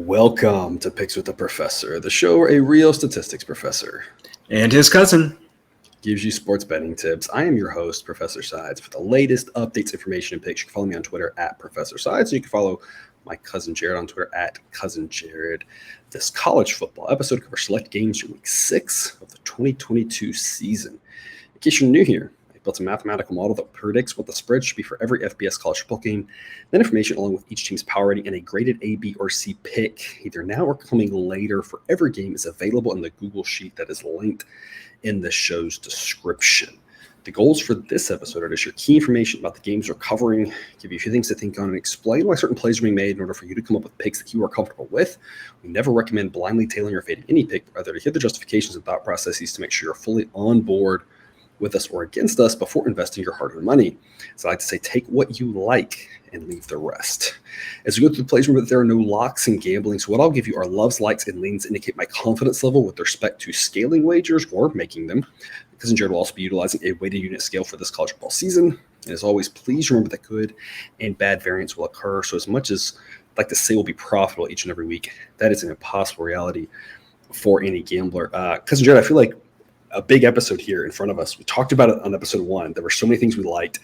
Welcome to Picks with the Professor, the show where a real statistics professor and his cousin gives you sports betting tips. I am your host, Professor Sides. For the latest updates, information, and picks, you can follow me on Twitter at Professor Sides. You can follow my cousin Jared on Twitter at Cousin Jared. This college football episode covers select games from week 6 of the 2022 season. In case you're new here, I built a mathematical model that predicts what the spread should be for every FBS college football game. Then information along with each team's power rating and a graded A, B, or C pick, either now or coming later for every game, is available in the Google Sheet that is linked in the show's description. The goals for this episode are to share key information about the games we're covering, give you a few things to think on, and explain why certain plays are being made in order for you to come up with picks that you are comfortable with. We never recommend blindly tailing or fading any pick, but rather to hear the justifications and thought processes to make sure you're fully on board with us or against us before investing your hard-earned money. So I like to say, take what you like and leave the rest. As we go through the plays, remember that there are no locks in gambling, so what I'll give you are loves, likes, and leans to indicate my confidence level with respect to scaling wagers or making them. Cousin Jared will also be utilizing a weighted unit scale for this college football season. And as always, please remember that good and bad variance will occur. So as much as I'd like to say we'll be profitable each and every week, that is an impossible reality for any gambler. Cousin Jared, I feel like a big episode here in front of us. We talked about it on episode 1. There were so many things we liked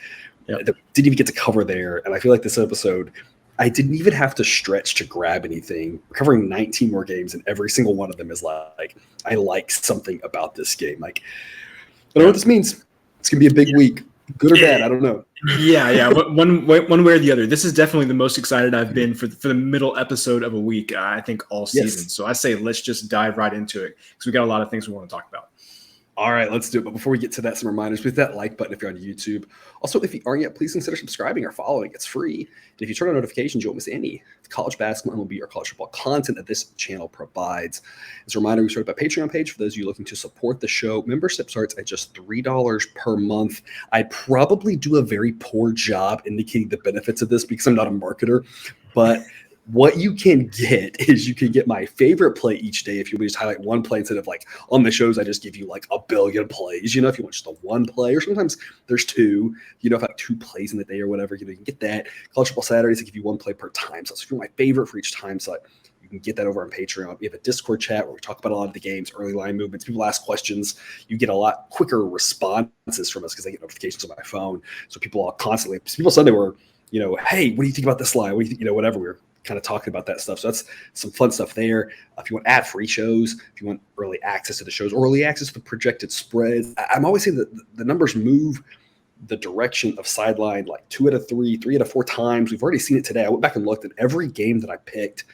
that we didn't even get to cover there. And I feel like this episode, I didn't even have to stretch to grab anything. We're covering 19 more games, and every single one of them is like, I like something about this game. Like, I don't know what this means. It's going to be a big week. Good or bad, I don't know. Yeah. One way or the other. This is definitely the most excited I've been for the middle episode of a week, I think, all season. Yes. So I say let's just dive right into it because we got a lot of things we want to talk about. All right, let's do it. But before we get to that, some reminders. Hit that like button if you're on YouTube. Also, if you aren't yet, please consider subscribing or following. It's free. And if you turn on notifications, you won't miss any college basketball, MLB, or college football content that this channel provides. As a reminder, we started a Patreon page for those of you looking to support the show. Membership starts at just $3 per month. I probably do a very poor job indicating the benefits of this because I'm not a marketer, but what you can get is you can get my favorite play each day. If you just highlight one play instead of like on the shows, I just give you like a billion plays, if you want just a one play, or sometimes there's two, if I have 2 plays in the day or whatever, you can get that. College football Saturdays, I give you 1 play per time slot. So if you're my favorite for each time slot, you can get that over on Patreon. We have a Discord chat where we talk about a lot of the games, early line movements. People ask questions. You get a lot quicker responses from us because I get notifications on my phone. So people Sunday were, hey, what do you think about this line? What do you think, whatever. We were kind of talking about that stuff. So that's some fun stuff there. If you want ad-free shows, if you want early access to the shows, or early access to the projected spreads, I'm always saying that the numbers move the direction of sideline like 2 out of 3, 3 out of 4 times. We've already seen it today. I went back and looked at every game that I picked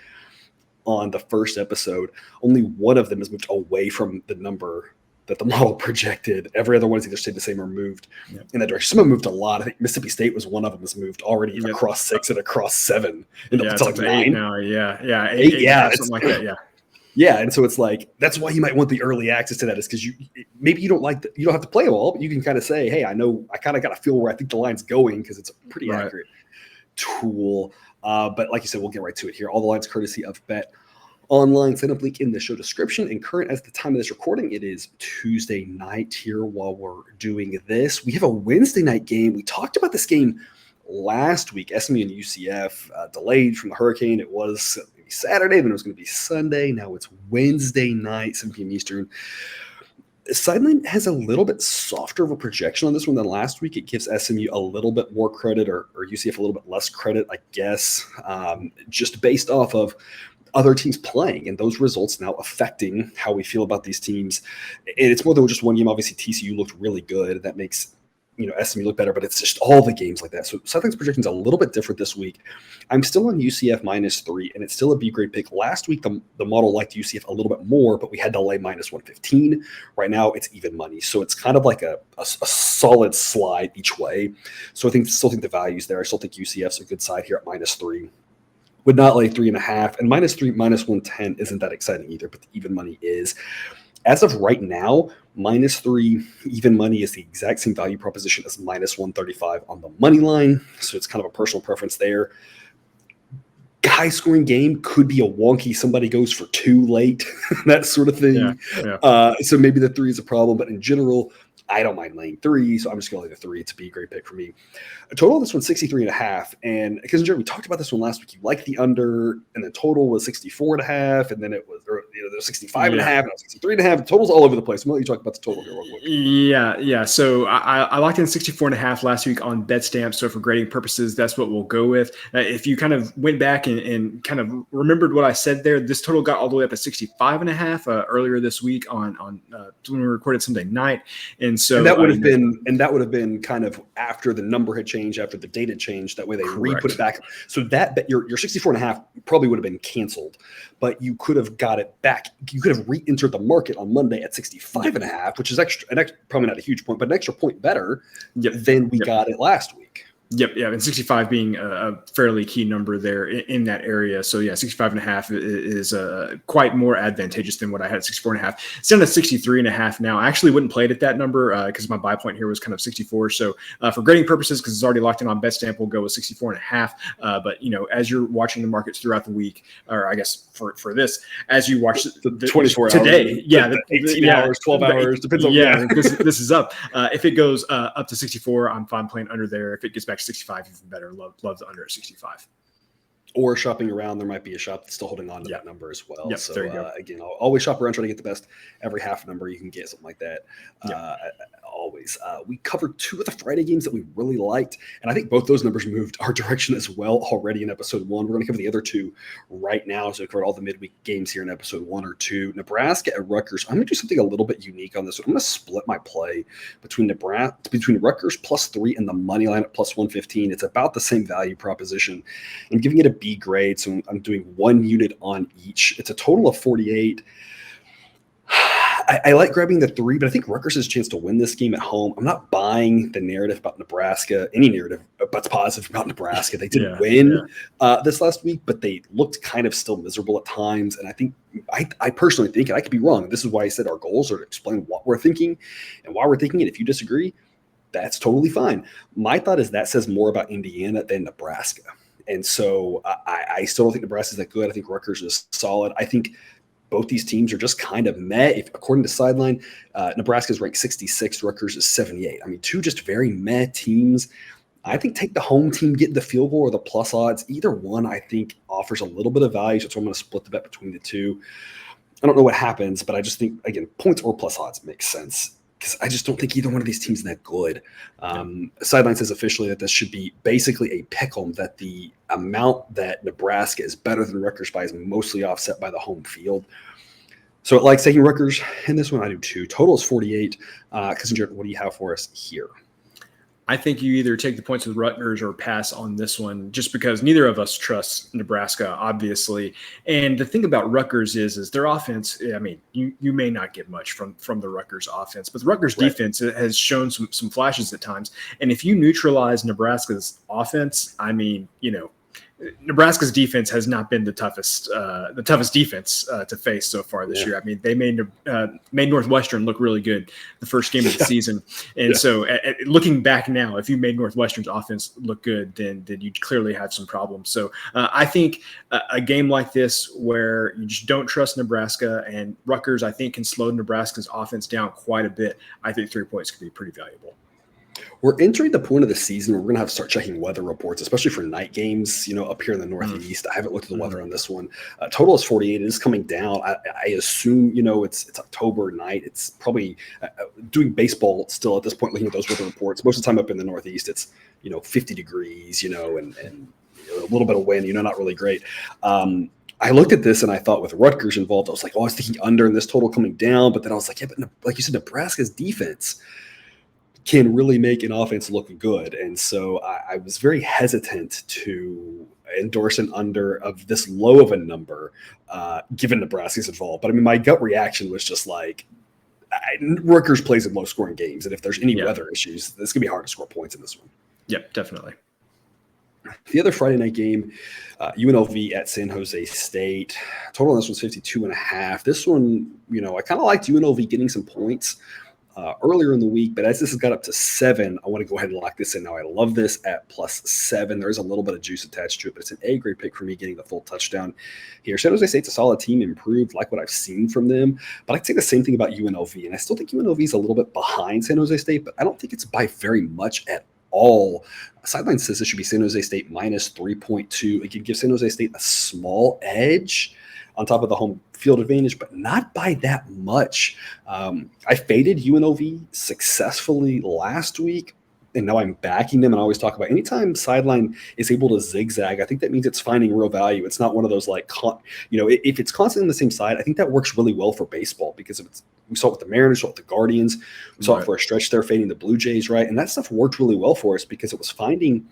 on the first episode. Only one of them has moved away from the number that the model projected. Every other one has either stayed the same or moved in that direction. Some have moved a lot. I think Mississippi State was one of them, has moved already across 6 and across 7. It's like 8 9 now. Yeah. 8, something like that. Yeah. Yeah, and so it's like that's why you might want the early access to that, is because you don't have to play them all, but you can kind of say, hey, I know I kind of got to feel where I think the line's going because it's a pretty accurate tool. But like you said, we'll get right to it here. All the lines courtesy of Bet Online. Sign up link in the show description. And current as the time of this recording, it is Tuesday night here while we're doing this. We have a Wednesday night game. We talked about this game last week. SMU and UCF delayed from the hurricane. It was going to be Saturday, then it was going to be Sunday. Now it's Wednesday night, 7 p.m. Eastern. Sideline has a little bit softer of a projection on this one than last week. It gives SMU a little bit more credit, or UCF a little bit less credit, I guess, just based off of other teams playing and those results now affecting how we feel about these teams. And it's more than just one game. Obviously, TCU looked really good. That makes SMU look better, but it's just all the games like that. So Sideline's projection is a little bit different this week. I'm still on UCF -3, and it's still a B grade pick. Last week, the model liked UCF a little bit more, but we had to lay -115. Right now, it's even money. So it's kind of like a solid slide each way. So I still think the value's there. I still think UCF's a good side here at -3. Would not lay 3.5, and -3, -110 isn't that exciting either, but the even money is. As of right now, -3 even money is the exact same value proposition as -135 on the money line. So it's kind of a personal preference there. high scoring game, could be a wonky, somebody goes for 2 late, that sort of thing. So maybe the 3 is a problem, but in general, I don't mind laying 3, so I'm just going to lay the 3. It's a great pick for me. A total of this one's 63.5, and because we talked about this one last week, you liked the under, and the total was 64.5, and then it was, there was 65.5, and 63.5. The total's all over the place. I'm going to let you talk about the total here real quick. Yeah. So I locked in 64.5 last week on BetStamp. So for grading purposes, that's what we'll go with. If you kind of went back and kind of remembered what I said there, this total got all the way up at 65.5 earlier this week on when we recorded Sunday night, and that would have been kind of after the number had changed, after the date had changed. That way they re-put it back. So that your 64.5 probably would have been canceled, but you could have got it back. You could have re-entered the market on Monday at 65.5, which is probably not a huge point, but an extra point better than we got it last week. Yep. And 65 being a fairly key number there in that area. So 65.5 is quite more advantageous than what I had at 64.5. It's down to 63.5 now. I actually wouldn't play it at that number because my buy point here was kind of 64. So for grading purposes, because it's already locked in on BetStamp, we'll go with 64.5. But as you're watching the markets throughout the week, or I guess for this, as you watch the 24 today, hours, 18 hours, 12 hours, depends on this is up. If it goes up to 64, I'm fine playing under there. If it gets back to 65, even better. Love the under at 65. Or shopping around, there might be a shop that's still holding on to that number as well. So there you go. Again, I'll always shop around, try to get the best every half number you can get, something like that. Always. We covered 2 of the Friday games that we really liked, and I think both those numbers moved our direction as well already in episode 1. We're going to cover the other 2 right now. So we covered all the midweek games here in episode 1 or 2. Nebraska at Rutgers. I'm going to do something a little bit unique on this one. I'm going to split my play between Rutgers +3 and the money line at +115. It's about the same value proposition. I'm giving it a B grade, so I'm doing 1 unit on each. It's a total of 48. I like grabbing the 3, but I think Rutgers has a chance to win this game at home. I'm not buying the narrative about Nebraska, any narrative that's positive about Nebraska. They didn't win this last week, but they looked kind of still miserable at times. And I think I personally think, and I could be wrong, this is why I said our goals are to explain what we're thinking and why we're thinking it. If you disagree, that's totally fine. My thought is that says more about Indiana than Nebraska. And so I still don't think Nebraska is that good. I think Rutgers is solid. I think both these teams are just kind of meh. According to Sideline, Nebraska is ranked 66, Rutgers is 78. I mean, 2 just very meh teams. I think take the home team, get the field goal or the plus odds. Either one, I think, offers a little bit of value. So I'm going to split the bet between the 2. I don't know what happens, but I just think, again, points or plus odds makes sense, because I just don't think either one of these teams is that good. Sideline says officially that this should be basically a pick'em, that the amount that Nebraska is better than Rutgers by is mostly offset by the home field. So it likes taking Rutgers in this one. I do too. Total is 48. Cousin Jared, what do you have for us here? I think you either take the points with Rutgers or pass on this one, just because neither of us trust Nebraska, obviously. And the thing about Rutgers is their offense. I mean, you may not get much from the Rutgers offense, but the Rutgers defense has shown some flashes at times. And if you neutralize Nebraska's offense, I mean, Nebraska's defense has not been the toughest defense to face so far this year. I mean, they made Northwestern look really good the first game of the season, and so looking back now, if you made Northwestern's offense look good, then you clearly have some problems. So I think a game like this where you just don't trust Nebraska, and Rutgers, I think, can slow Nebraska's offense down quite a bit. I think 3 points could be pretty valuable. We're entering the point of the season where we're going to have to start checking weather reports, especially for night games, up here in the Northeast. I haven't looked at the weather on this one. Total is 48. It is coming down. I assume, it's October night. It's probably doing baseball still at this point, looking at those weather reports. Most of the time up in the Northeast, it's, 50 degrees, and a little bit of wind, not really great. I looked at this and I thought with Rutgers involved, I was like, I was thinking under and this total coming down. But then I was like, but like you said, Nebraska's defense can really make an offense look good. And so I was very hesitant to endorse an under of this low of a number, given Nebraska's involved. But I mean, my gut reaction was just like, Rutgers plays in low-scoring games, and if there's any weather issues, it's going to be hard to score points in this one. Yep, definitely. The other Friday night game, UNLV at San Jose State. Total on this one's 52.5. This one, I kind of liked UNLV getting some points. earlier in the week, but as this has got up to 7, I want to go ahead and lock this in now. I love this at +7. There is a little bit of juice attached to it, but it's an A-grade pick for me getting the full touchdown here. San Jose State's a solid team, improved, like what I've seen from them, but I'd say the same thing about UNLV, and I still think UNLV is a little bit behind San Jose State, but I don't think it's by very much at all. Sideline says it should be San Jose State -3.2. It could give San Jose State a small edge on top of the home field advantage, but not by that much. I faded UNLV successfully last week, and now I'm backing them. And I always talk about anytime sideline is able to zigzag, I think that means it's finding real value. It's not one of those if it's constantly on the same side, I think that works really well for baseball because we saw it with the Mariners, we saw it with the Guardians, we saw it for a stretch there fading the Blue Jays, right? And that stuff worked really well for us because it was finding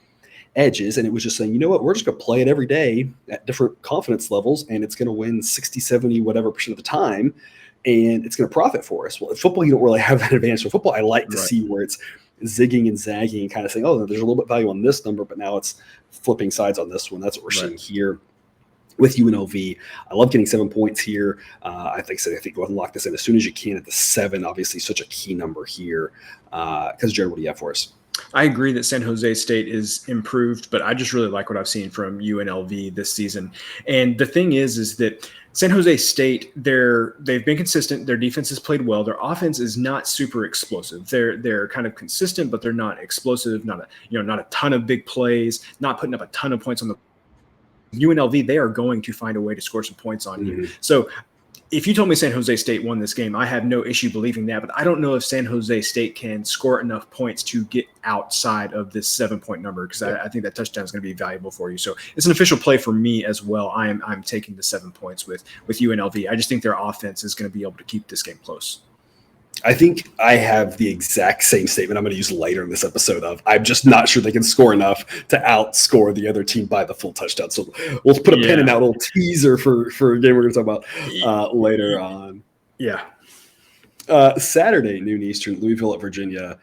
edges, and it was just saying, you know what, we're just going to play it every day at different confidence levels, and it's going to win 60, 70, whatever % of the time, and it's going to profit for us. Well, in football, you don't really have that advantage. So football, I like to see where it's zigging and zagging and kind of saying, oh, there's a little bit of value on this number, but now it's flipping sides on this one. That's what we're seeing here with UNLV. I love getting 7 points here. I think go ahead and lock this in as soon as you can at the 7. Obviously, such a key number here. Because Jared, what do you have for us? I agree that San Jose State is improved, but I just really like what I've seen from UNLV this season. And the thing is that San Jose State, they've been consistent. Their defense has played well. Their offense is not super explosive. They're kind of consistent, but they're not explosive. Not a ton of big plays. Not putting up a ton of points on the UNLV. They are going to find a way to score some points on you. So if you told me San Jose State won this game, I have no issue believing that, but I don't know if San Jose State can score enough points to get outside of this 7-point number because I think that touchdown is going to be valuable for you. So it's an official play for me as well. I'm taking the 7 points with UNLV. I just think their offense is going to be able to keep this game close. I think I have the exact same statement I'm going to use later in this episode of I'm just not sure they can score enough to outscore the other team by the full touchdown. So we'll put a pin in that little teaser for a game we're going to talk about later on. Yeah. Saturday, noon Eastern, Louisville at Virginia.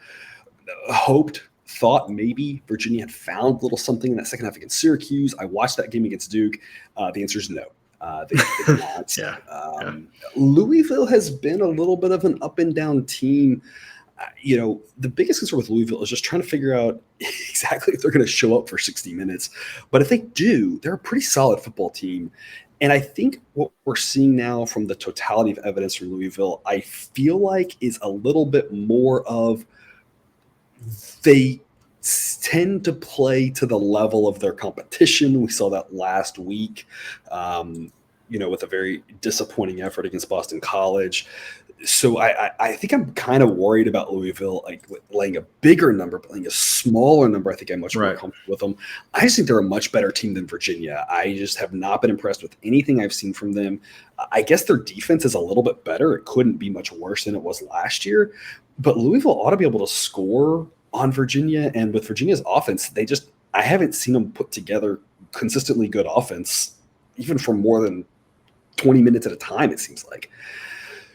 Thought maybe Virginia had found a little something in that second half against Syracuse. I watched that game against Duke. The answer is no. They did not. Louisville has been a little bit of an up and down team. The biggest concern with Louisville is just trying to figure out exactly if they're going to show up for 60 minutes. But if they do, they're a pretty solid football team. And I think what we're seeing now from the totality of evidence from Louisville, I feel like is a little bit more of they tend to play to the level of their competition. We saw that last week, with a very disappointing effort against Boston College. So I think I'm kind of worried about Louisville, laying a bigger number, but laying a smaller number. I think I'm much more comfortable with them. I just think they're a much better team than Virginia. I just have not been impressed with anything I've seen from them. I guess their defense is a little bit better. It couldn't be much worse than it was last year, but Louisville ought to be able to score on Virginia, and with Virginia's offense, I haven't seen them put together consistently good offense, even for more than 20 minutes at a time, it seems like.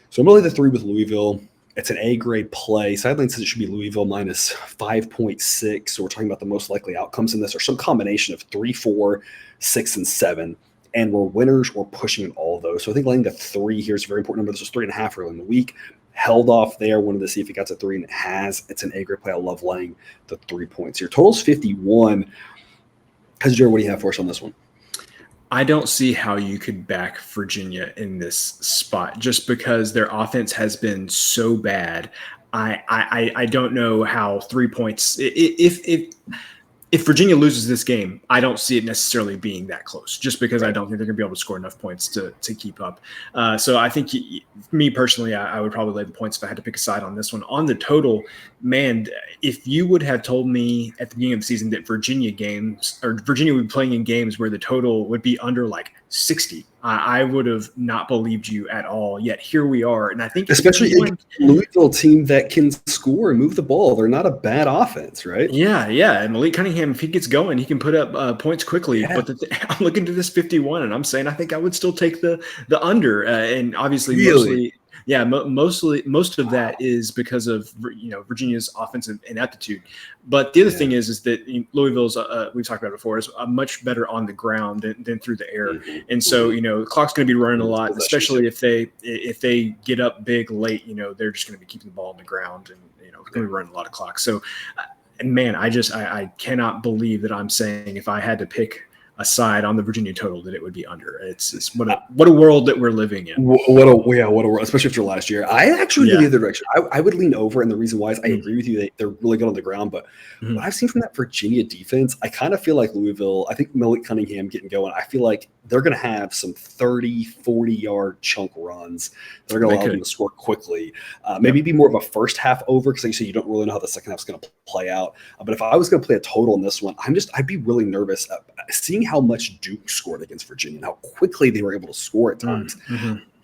So I'm really the 3 with Louisville. It's an A-grade play. Sideline says it should be Louisville -5.6. So we're talking about the most likely outcomes in this, or some combination of 3, 4, 6, and 7. And we're winners. We're pushing in all of those. So I think laying the 3 here is a very important number. This was 3.5 early in the week. Held off there, wanted to see if it got to 3, and it has. It's an A-grade play. I love laying the 3 points here. Total's 51. Jared, what do you have for us on this one? I don't see how you could back Virginia in this spot just because their offense has been so bad. I don't know how 3 points. If Virginia loses this game, I don't see it necessarily being that close just because I don't think they're going to be able to score enough points to keep up. So I think me personally, I would probably lay the points if I had to pick a side on this one. On the total, man, if you would have told me at the beginning of the season that Virginia would be playing in games where the total would be under 60, I would have not believed you at all. Yet here we are, and I think especially a Louisville team that can score and move the ball. They're not a bad offense, right? Yeah. And Malik Cunningham, if he gets going, he can put up points quickly. Yeah. But I'm looking to this 51, and I'm saying I think I would still take the under, and obviously Yeah, most of that is because of Virginia's offensive ineptitude. But the other thing is that Louisville's we've talked about it before is much better on the ground than through the air, and so the clock's going to be running a lot, especially if they get up big late. They're just going to be keeping the ball on the ground, and going to be running a lot of clock. So, man, I cannot believe that I'm saying if I had to pick a side on the Virginia total that it would be under. It's what a world that we're living in. What a world, especially after last year. I actually go the other direction. I would lean over, and the reason why is I agree with you. They're really good on the ground, but what I've seen from that Virginia defense, I kind of feel like Louisville, I think Malik Cunningham getting going, I feel like they're going to have some 30, 40-yard chunk runs that are going to allow them to score quickly. Maybe be more of a first half over, because like you say, you don't really know how the second half is going to play out. But if I was going to play a total in this one, I'd be really nervous seeing how much Duke scored against Virginia and how quickly they were able to score at times.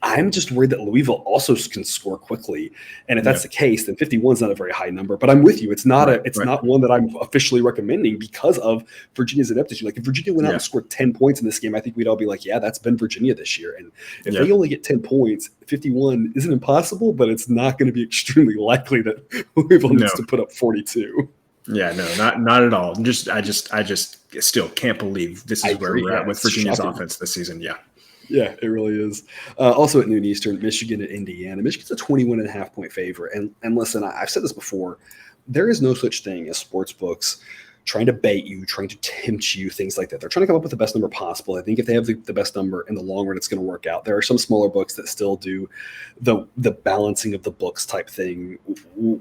I'm just worried that Louisville also can score quickly. And if that's the case, then 51 is not a very high number. But I'm with you. It's not not one that I'm officially recommending because of Virginia's ineptitude. Like if Virginia went out and scored 10 points in this game, I think we'd all be like, yeah, that's been Virginia this year. And if they only get 10 points, 51 isn't impossible, but it's not going to be extremely likely that Louisville needs to put up 42. Yeah, no, not at all. I just still can't believe this is where we're at with Virginia's offense this season. Yeah, it really is. Also at noon Eastern, Michigan at Indiana. Michigan's a 21.5-point favorite. And listen, I've said this before. There is no such thing as sports books trying to bait you, trying to tempt you, things like that. They're trying to come up with the best number possible. I think if they have the best number in the long run, it's going to work out. There are some smaller books that still do the balancing of the books type thing,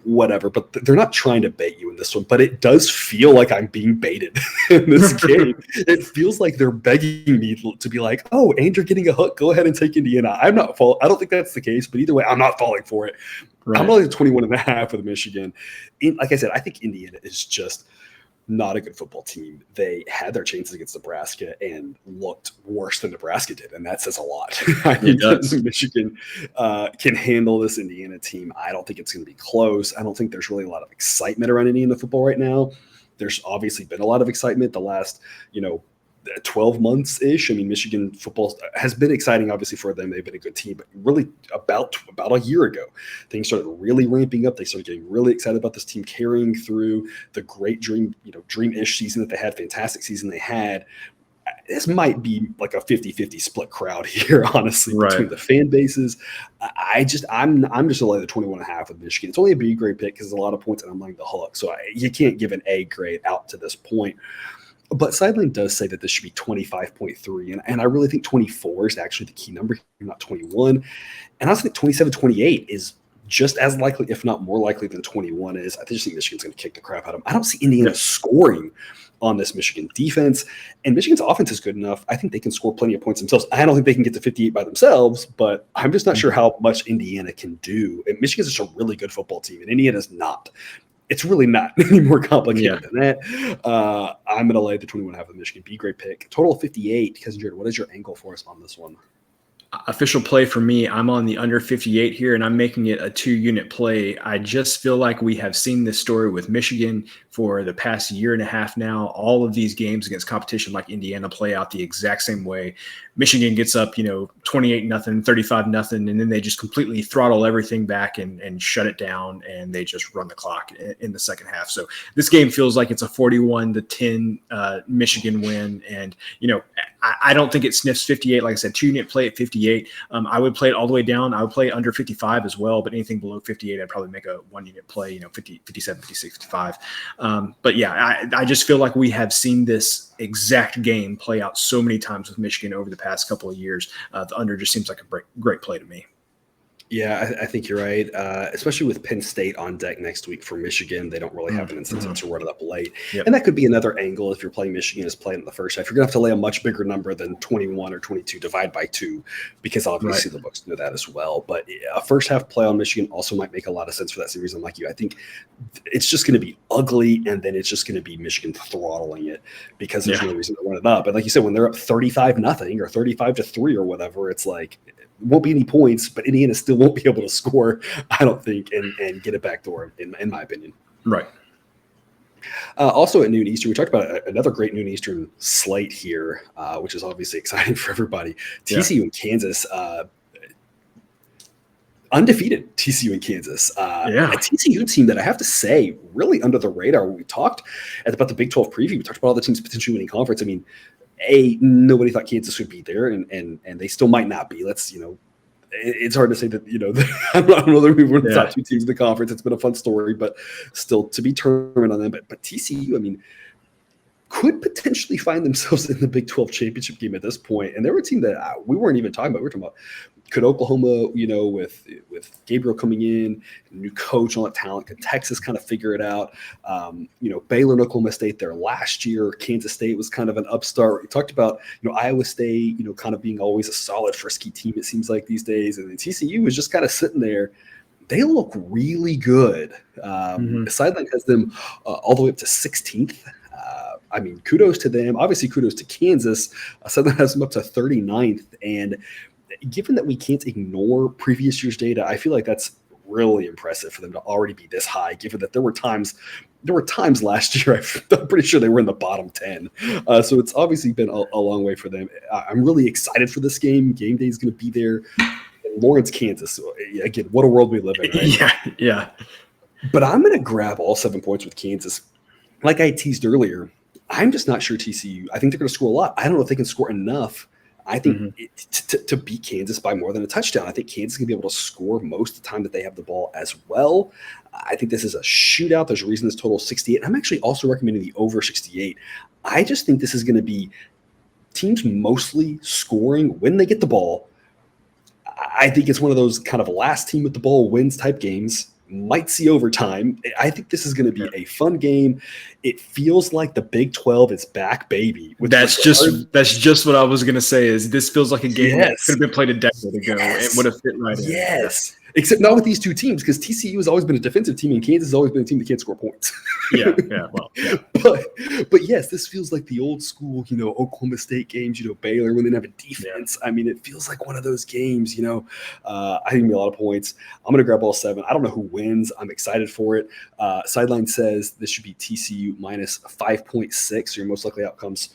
whatever, but they're not trying to bait you in this one. But it does feel like I'm being baited in this game. It feels like they're begging me to be like, oh, and you're getting a hook, go ahead and take Indiana. I don't think that's the case, but either way, I'm not falling for it. I'm only at 21.5 with Michigan. Like I said, I think Indiana is just not a good football team. They had their chances against Nebraska and looked worse than Nebraska did, and that says a lot. I think Michigan can handle this Indiana team. I don't think it's going to be close. I don't think there's really a lot of excitement around Indiana football right now. There's obviously been a lot of excitement the last, 12 months-ish. I mean, Michigan football has been exciting, obviously, for them. They've been a good team. But really, about a year ago, things started really ramping up. They started getting really excited about this team carrying through the great dream-ish season that they had, fantastic season they had. This might be like a 50-50 split crowd here, honestly, between the fan bases. I'm just going to lay the 21.5 with Michigan. It's only a B grade pick because there's a lot of points, and I'm laying the hook. So you can't give an A grade out to this point. But Sideline does say that this should be 25.3, and I really think 24 is actually the key number, not 21. And I also think 27-28 is just as likely, if not more likely, than 21 is. I just think Michigan's going to kick the crap out of them. I don't see Indiana scoring on this Michigan defense, and Michigan's offense is good enough. I think they can score plenty of points themselves. I don't think they can get to 58 by themselves, but I'm just not sure how much Indiana can do. And Michigan's just a really good football team, and Indiana's not. It's really not any more complicated than that. I'm going to lay the 21.5 with Michigan. B grade pick. Total of 58. Because Jared, what is your angle for us on this one? Official play for me, I'm on the under 58 here, and I'm making it a 2-unit play. I just feel like we have seen this story with Michigan for the past year and a half now. All of these games against competition like Indiana play out the exact same way. Michigan gets up, 28-0, 35-0, and then they just completely throttle everything back and shut it down, and they just run the clock in the second half. So this game feels like it's a 41-10 Michigan win, and I don't think it sniffs 58. Like I said, 2-unit play at 58. I would play it all the way down. I would play under 55 as well, but anything below 58, I'd probably make a 1-unit play, 50, 57, 56, 55. But yeah, I just feel like we have seen this exact game play out so many times with Michigan over the past couple of years. The under just seems like a great play to me. Yeah, I think you're right, especially with Penn State on deck next week for Michigan. They don't really have an incentive to run it up late. And that could be another angle if you're playing Michigan is playing in the first half. You're going to have to lay a much bigger number than 21 or 22, divide by 2, because obviously the books know that as well. But a first half play on Michigan also might make a lot of sense for that series. I'm like you. I think it's just going to be ugly, and then it's just going to be Michigan throttling it because there's no reason to run it up. And like you said, when they're up 35-0 or 35-3 or whatever, it's like – won't be any points, but Indiana still won't be able to score, I don't think, and get it back door, in my opinion. Right. Also at noon Eastern, we talked about another great noon Eastern slate here, which is obviously exciting for everybody. TCU and Kansas. undefeated TCU and Kansas. A TCU team that I have to say really under the radar. When we talked about the Big 12 preview, we talked about all the teams potentially winning conference. I mean, nobody thought Kansas would be there, and they still might not be. It's hard to say that, I don't know that we were the top two teams in the conference. It's been a fun story, but still to be determined on them. But TCU, I mean, could potentially find themselves in the Big 12 championship game at this point. And they were a team that we weren't even talking about. We were talking about, could Oklahoma, with Gabriel coming in, new coach, all that talent, could Texas kind of figure it out? Baylor and Oklahoma State there last year. Kansas State was kind of an upstart. We talked about, Iowa State, kind of being always a solid, frisky team, it seems like these days. And then TCU is just kind of sitting there. They look really good. Sideline has them all the way up to 16th. I mean, kudos to them. Obviously, kudos to Kansas. Sideline has them up to 39th. And given that we can't ignore previous year's data, I feel like that's really impressive for them to already be this high, given that there were times last year, I'm pretty sure they were in the bottom 10. So it's obviously been a long way for them. I'm really excited for this game. Game day is going to be there in Lawrence, Kansas. Again, what a world we live in, right? Yeah. But I'm going to grab all 7 points with Kansas. Like I teased earlier, I'm just not sure TCU. I think they're going to score a lot. I don't know if they can score enough. I think to beat Kansas by more than a touchdown. I think Kansas is going to be able to score most of the time that they have the ball as well. I think this is a shootout. There's a reason this total is 68. I'm actually also recommending the over 68. I just think this is going to be teams mostly scoring when they get the ball. I think it's one of those kind of last team with the ball wins type games. Might see overtime. I think this is going to be a fun game. It feels like the Big 12 is back, baby. That's just what I was going to say. Is this feels like a game that could have been played a decade ago and would have fit right in. Yes. Except not with these two teams, because TCU has always been a defensive team and Kansas has always been a team that can't score points. But yes, this feels like the old school, Oklahoma State games, Baylor when they didn't have a defense. I mean, it feels like one of those games, I think it'll be a lot of points. I'm going to grab all 7. I don't know who wins. I'm excited for it. Sideline says this should be TCU minus 5.6. So your most likely outcomes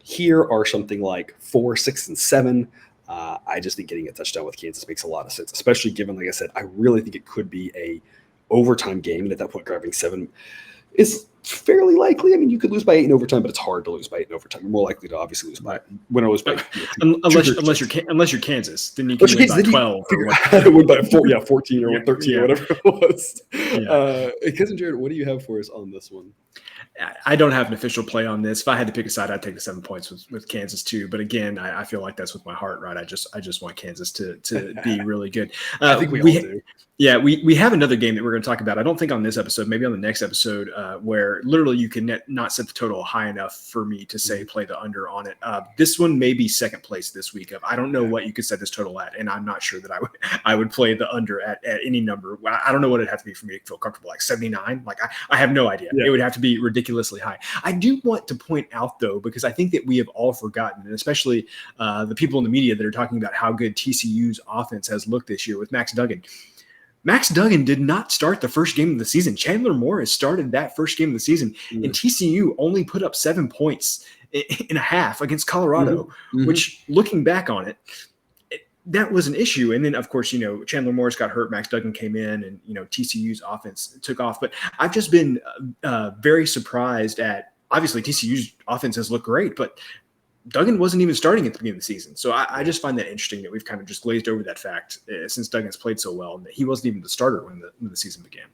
here are something like 4, 6, and 7. I just think getting a touchdown with Kansas makes a lot of sense, especially given, like I said, I really think it could be a overtime game. And at that point, grabbing 7 is fairly likely. I mean, you could lose by 8 in overtime, but it's hard to lose by 8 in overtime. You're more likely to obviously lose by unless you're Kansas, then you can win by 12. Win by 14 or 13 or whatever it was. Cousin Jared, what do you have for us on this one? I don't have an official play on this. If I had to pick a side, I'd take the 7 points with Kansas too. But again, I feel like that's with my heart, right? I just want Kansas to be really good. I think we all do. Yeah, we have another game that we're going to talk about. I don't think on this episode, maybe on the next episode, where literally you can not set the total high enough for me to say play the under on it. This one may be second place this week. I don't know what you could set this total at, and I'm not sure that I would play the under at any number. I don't know what it'd have to be for me to feel comfortable. Like 79? Like I have no idea. It would have to be ridiculously high. I do want to point out, though, because I think that we have all forgotten, and especially the people in the media that are talking about how good TCU's offense has looked this year with Max Duggan. Max Duggan did not start the first game of the season. Chandler Morris started that first game of the season, and TCU only put up 7 points in a half against Colorado, which, looking back on it, that was an issue. And then, of course, Chandler Morris got hurt. Max Duggan came in, and, TCU's offense took off. But I've just been very surprised at, obviously, TCU's offense has looked great, but Duggan wasn't even starting at the beginning of the season. So I just find that interesting that we've kind of just glazed over that fact since Duggan's played so well, and that he wasn't even the starter when the season began.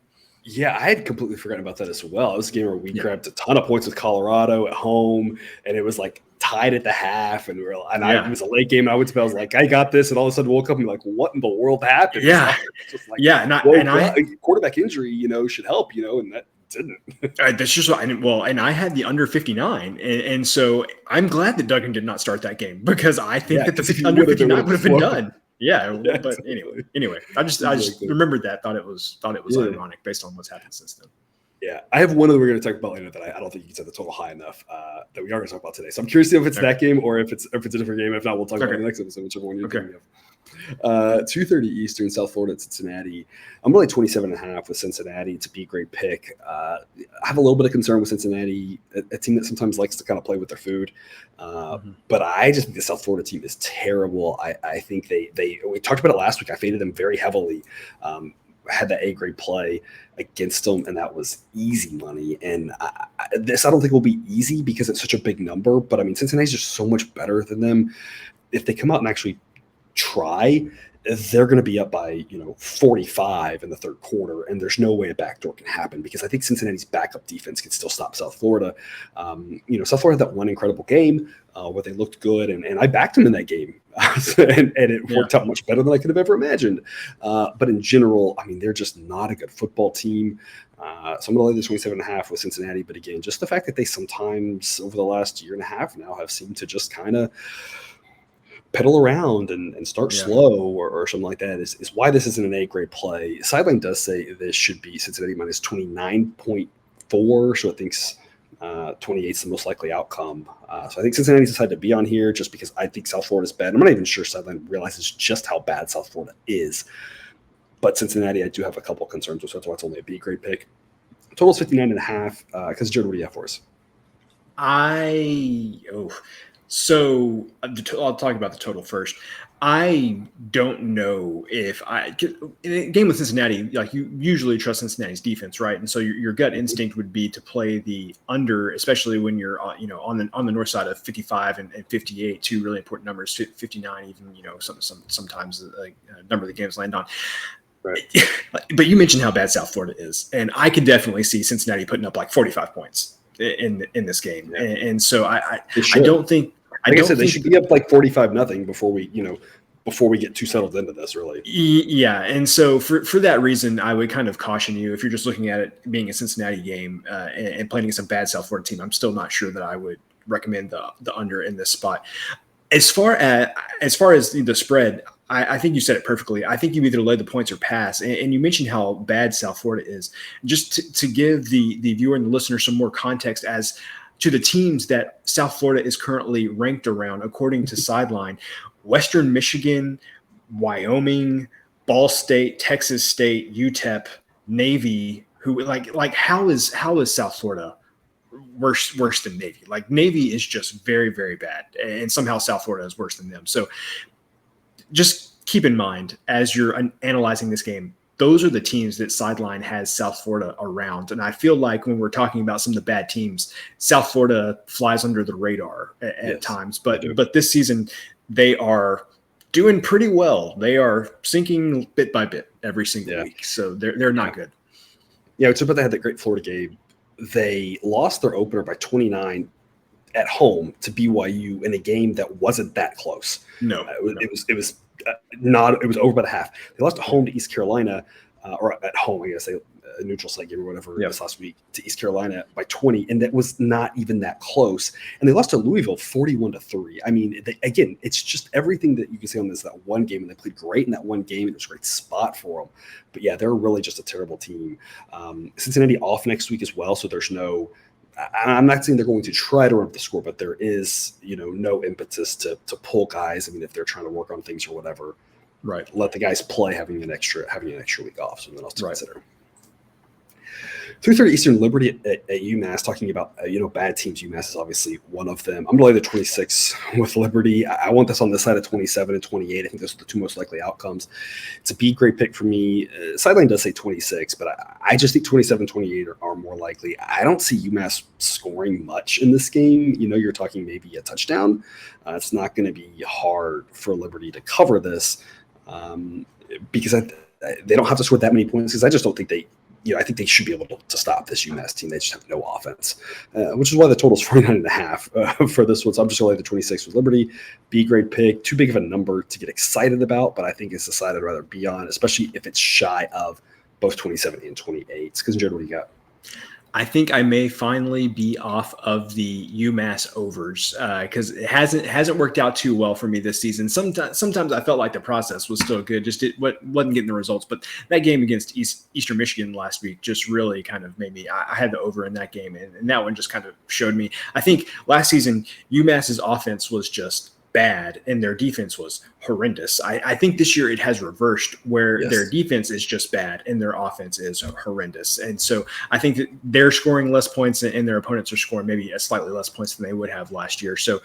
Yeah, I had completely forgotten about that as well. It was a game where we grabbed a ton of points with Colorado at home, and it was like tied at the half, and it was a late game. And I went to bed, I was like, I got this, and all of a sudden woke up and be like, what in the world happened? Just like, quarterback injury, should help, and that didn't. That's just what I didn't. Well, and I had the under 59, and so I'm glad that Duggan did not start that game, because I think that the under 59 would have been done. But anyway, I just remembered that. Thought it was ironic based on what's happened since then. Yeah, I have one that we're going to talk about later that I don't think you can set the total high enough that we are going to talk about today. So I'm curious if it's that game or if it's a different game. If not, we'll talk about it in the next episode, whichever one you're thinking of. 2:30 Eastern, South Florida at Cincinnati. I'm really 27.5 with Cincinnati. It's a B grade pick. I have a little bit of concern with Cincinnati, a team that sometimes likes to kind of play with their food. But I just think the South Florida team is terrible. I think we talked about it last week. I faded them very heavily. Had that A grade play against them, and that was easy money. And this I don't think will be easy because it's such a big number. But I mean, Cincinnati's just so much better than them. If they come out and actually try, they're going to be up by 45 in the third quarter, and there's no way a backdoor can happen because I think Cincinnati's backup defense can still stop South Florida. South Florida had that one incredible game where they looked good, and I backed them in that game, and it worked out much better than I could have ever imagined. But in general, I mean, they're just not a good football team. So I'm going to lay the 27.5 with Cincinnati. But again, just the fact that they sometimes over the last year and a half now have seemed to just kind of pedal around and start slow or something like that is why this isn't an A grade play. Sideline does say this should be Cincinnati minus 29.4, so it thinks 28 is the most likely outcome. So I think Cincinnati's decided to be on here just because I think South Florida's bad. I'm not even sure Sideline realizes just how bad South Florida is. But Cincinnati, I do have a couple of concerns with, so that's why it's only a B grade pick. Total's 59.5. Because Jared, what do you have for us? So I'll talk about the total first. I don't know if in a game with Cincinnati, like you usually trust Cincinnati's defense, right? And so your gut instinct would be to play the under, especially when you're on the north side of 55 and 58, two really important numbers, 59 even sometimes a number of the games land on. Right. But you mentioned how bad South Florida is, and I could definitely see Cincinnati putting up like 45 points in this game, and so I don't think. Like I said, they should be up like 45-0 before we get too settled into this, really. Yeah, and so for that reason, I would kind of caution you if you're just looking at it being a Cincinnati game and playing against a bad South Florida team. I'm still not sure that I would recommend the under in this spot. As far as the spread, I think you said it perfectly. I think you either lay the points or pass. And you mentioned how bad South Florida is. Just to give the viewer and the listener some more context as to the teams that South Florida is currently ranked around, according to Sideline: Western Michigan, Wyoming, Ball State, Texas State, UTEP, Navy. Who how is South Florida worse than Navy? Like Navy is just very, very bad, and somehow South Florida is worse than them. So just keep in mind as you're analyzing this game, those are the teams that Sideline has South Florida around. And I feel like when we're talking about some of the bad teams, South Florida flies under the radar at times. But this season, they are doing pretty well. They are sinking bit by bit every single week. So they're not good. Yeah, it's about they had that great Florida game. They lost their opener by 29 at home to BYU in a game that wasn't that close. No, it was not. It was over by the half. They lost at home to East Carolina, or at home, I guess, a neutral site game or whatever this last week to East Carolina by 20, and that was not even that close. And they lost to Louisville 41-3. I mean, again, it's just everything that you can say on that one game, and they played great in that one game. It was a great spot for them. But yeah, they're really just a terrible team. Cincinnati off next week as well, so there's no. I'm not saying they're going to try to run up the score, but there is, no impetus to pull guys. I mean, if they're trying to work on things or whatever, right? Let the guys play, having an extra week off, something else to consider. 3:30 Eastern, Liberty at UMass. Talking about bad teams. UMass is obviously one of them. I'm going to lay the 26 with Liberty. I want this on this side of 27 and 28. I think those are the two most likely outcomes. It's a B grade pick for me. Sideline does say 26, but I just think 27, 28 are more likely. I don't see UMass scoring much in this game. You're talking maybe a touchdown. It's not going to be hard for Liberty to cover this because they don't have to score that many points, because I just don't think they. I think they should be able to stop this UMass team. They just have no offense, which is why the total is 49.5 for this one. So I'm just going to lay the 26 with Liberty. B grade pick, too big of a number to get excited about, but I think it's a side I'd rather be on, especially if it's shy of both 27 and 28. Because Jared, what do you got? I think I may finally be off of the UMass overs because it hasn't worked out too well for me this season. Sometimes I felt like the process was still good, just wasn't getting the results. But that game against Eastern Michigan last week just really kind of made me. I had the over in that game, and that one just kind of showed me. I think last season UMass's offense was just bad and their defense was horrendous. I think this year it has reversed where their defense is just bad and their offense is horrendous. And so I think that they're scoring less points and their opponents are scoring maybe slightly less points than they would have last year. So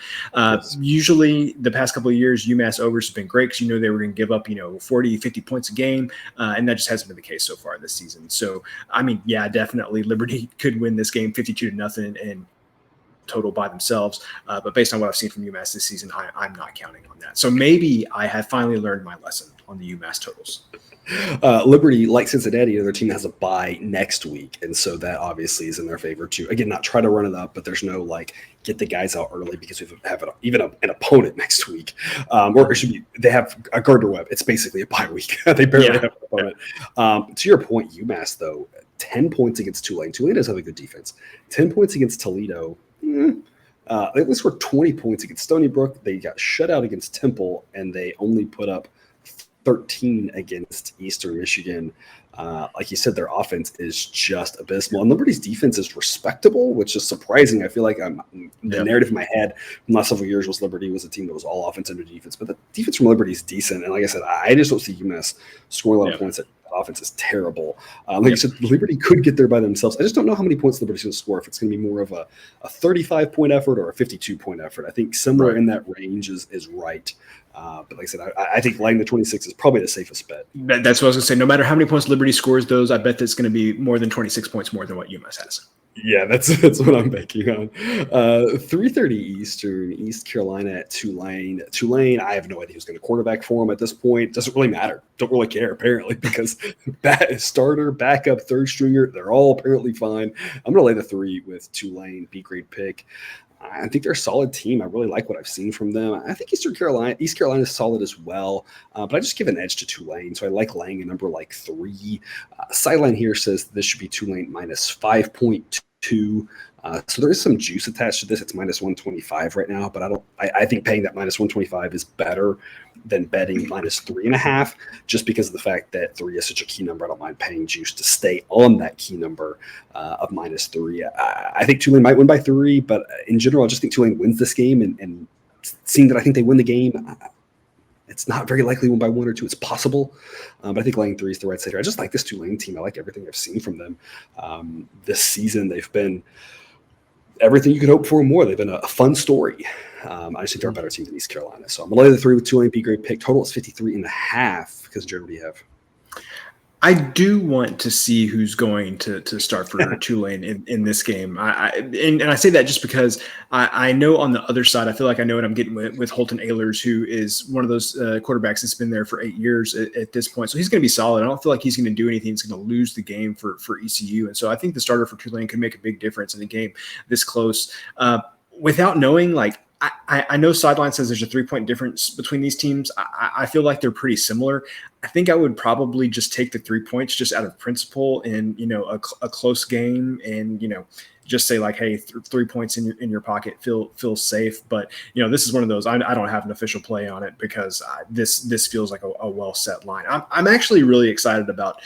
usually the past couple of years, UMass overs have been great because they were going to give up 40, 50 points a game, and that just hasn't been the case so far this season. So I mean, yeah, definitely Liberty could win this game 52-0 and total by themselves. But based on what I've seen from UMass this season, I'm not counting on that. So maybe I have finally learned my lesson on the UMass totals. Liberty, like Cincinnati, their team has a bye next week, and so that obviously is in their favor too. Again, not try to run it up, but there's no get the guys out early because we have an opponent next week. Or it should be they have a Gardner Webb. It's basically a bye week. They barely have an opponent. To your point, UMass though, 10 points against Tulane. Tulane does have a good defense. 10 points against Toledo. They only scored 20 points against Stony Brook. They got shut out against Temple, and they only put up 13 against Eastern Michigan. Like you said, their offense is just abysmal. And Liberty's defense is respectable, which is surprising. I feel like the narrative in my head from the last several years was Liberty was a team that was all offense and defense. But the defense from Liberty is decent. And like I said, I just don't see UMass scoring a lot of points. That offense is terrible. Like you said, Liberty could get there by themselves. I just don't know how many points Liberty's going to score, if it's going to be more of a 35-point effort or a 52-point effort. I think somewhere in that range is right. But like I said, I think laying the 26 is probably the safest bet. That's what I was going to say. No matter how many points Liberty scores those, I bet that's going to be more than 26 points more than what UMass has. Yeah, that's what I'm banking on. 3:30 Eastern, East Carolina at Tulane. Tulane, I have no idea who's going to quarterback for them at this point. Doesn't really matter. Don't really care, apparently, because starter, backup, third stringer, they're all apparently fine. I'm going to lay the 3 with Tulane, B-grade pick. I think they're a solid team. I really like what I've seen from them. I think East Carolina is solid as well, but I just give an edge to Tulane. So I like laying a number like 3. Sideline here says this should be Tulane minus 5.2. So there is some juice attached to this. It's minus 125 right now, but I think paying that minus 125 is better than betting minus 3.5, just because of the fact that 3 is such a key number. I don't mind paying juice to stay on that key number of minus 3. I think Tulane might win by 3, but in general, I just think Tulane wins this game. And seeing that I think they win the game, it's not very likely win by 1 or 2. It's possible, but I think laying 3 is the right side here. I just like this Tulane team. I like everything I've seen from them this season. They've been everything you could hope for and more. They've been a fun story. I just think they're a better team than East Carolina. So I'm going to lay the 3 with Tulane, B-grade pick. Total is 53.5 because Jared, what do you have? I do want to see who's going to start for Tulane in this game. And I say that just because I know on the other side, I feel like I know what I'm getting with Holton Ahlers, who is one of those quarterbacks that's been there for 8 years at this point. So he's going to be solid. I don't feel like he's going to do anything. He's going to lose the game for ECU. And so I think the starter for Tulane could make a big difference in a game this close. Without knowing, I know Sideline says there's a 3-point difference between these teams. I feel like they're pretty similar. I think I would probably just take the 3 points just out of principle in, a close game and, just say hey, 3 points in your pocket, feel safe. But, this is one of those, I don't have an official play on it because this feels like a well set line. I'm actually really excited about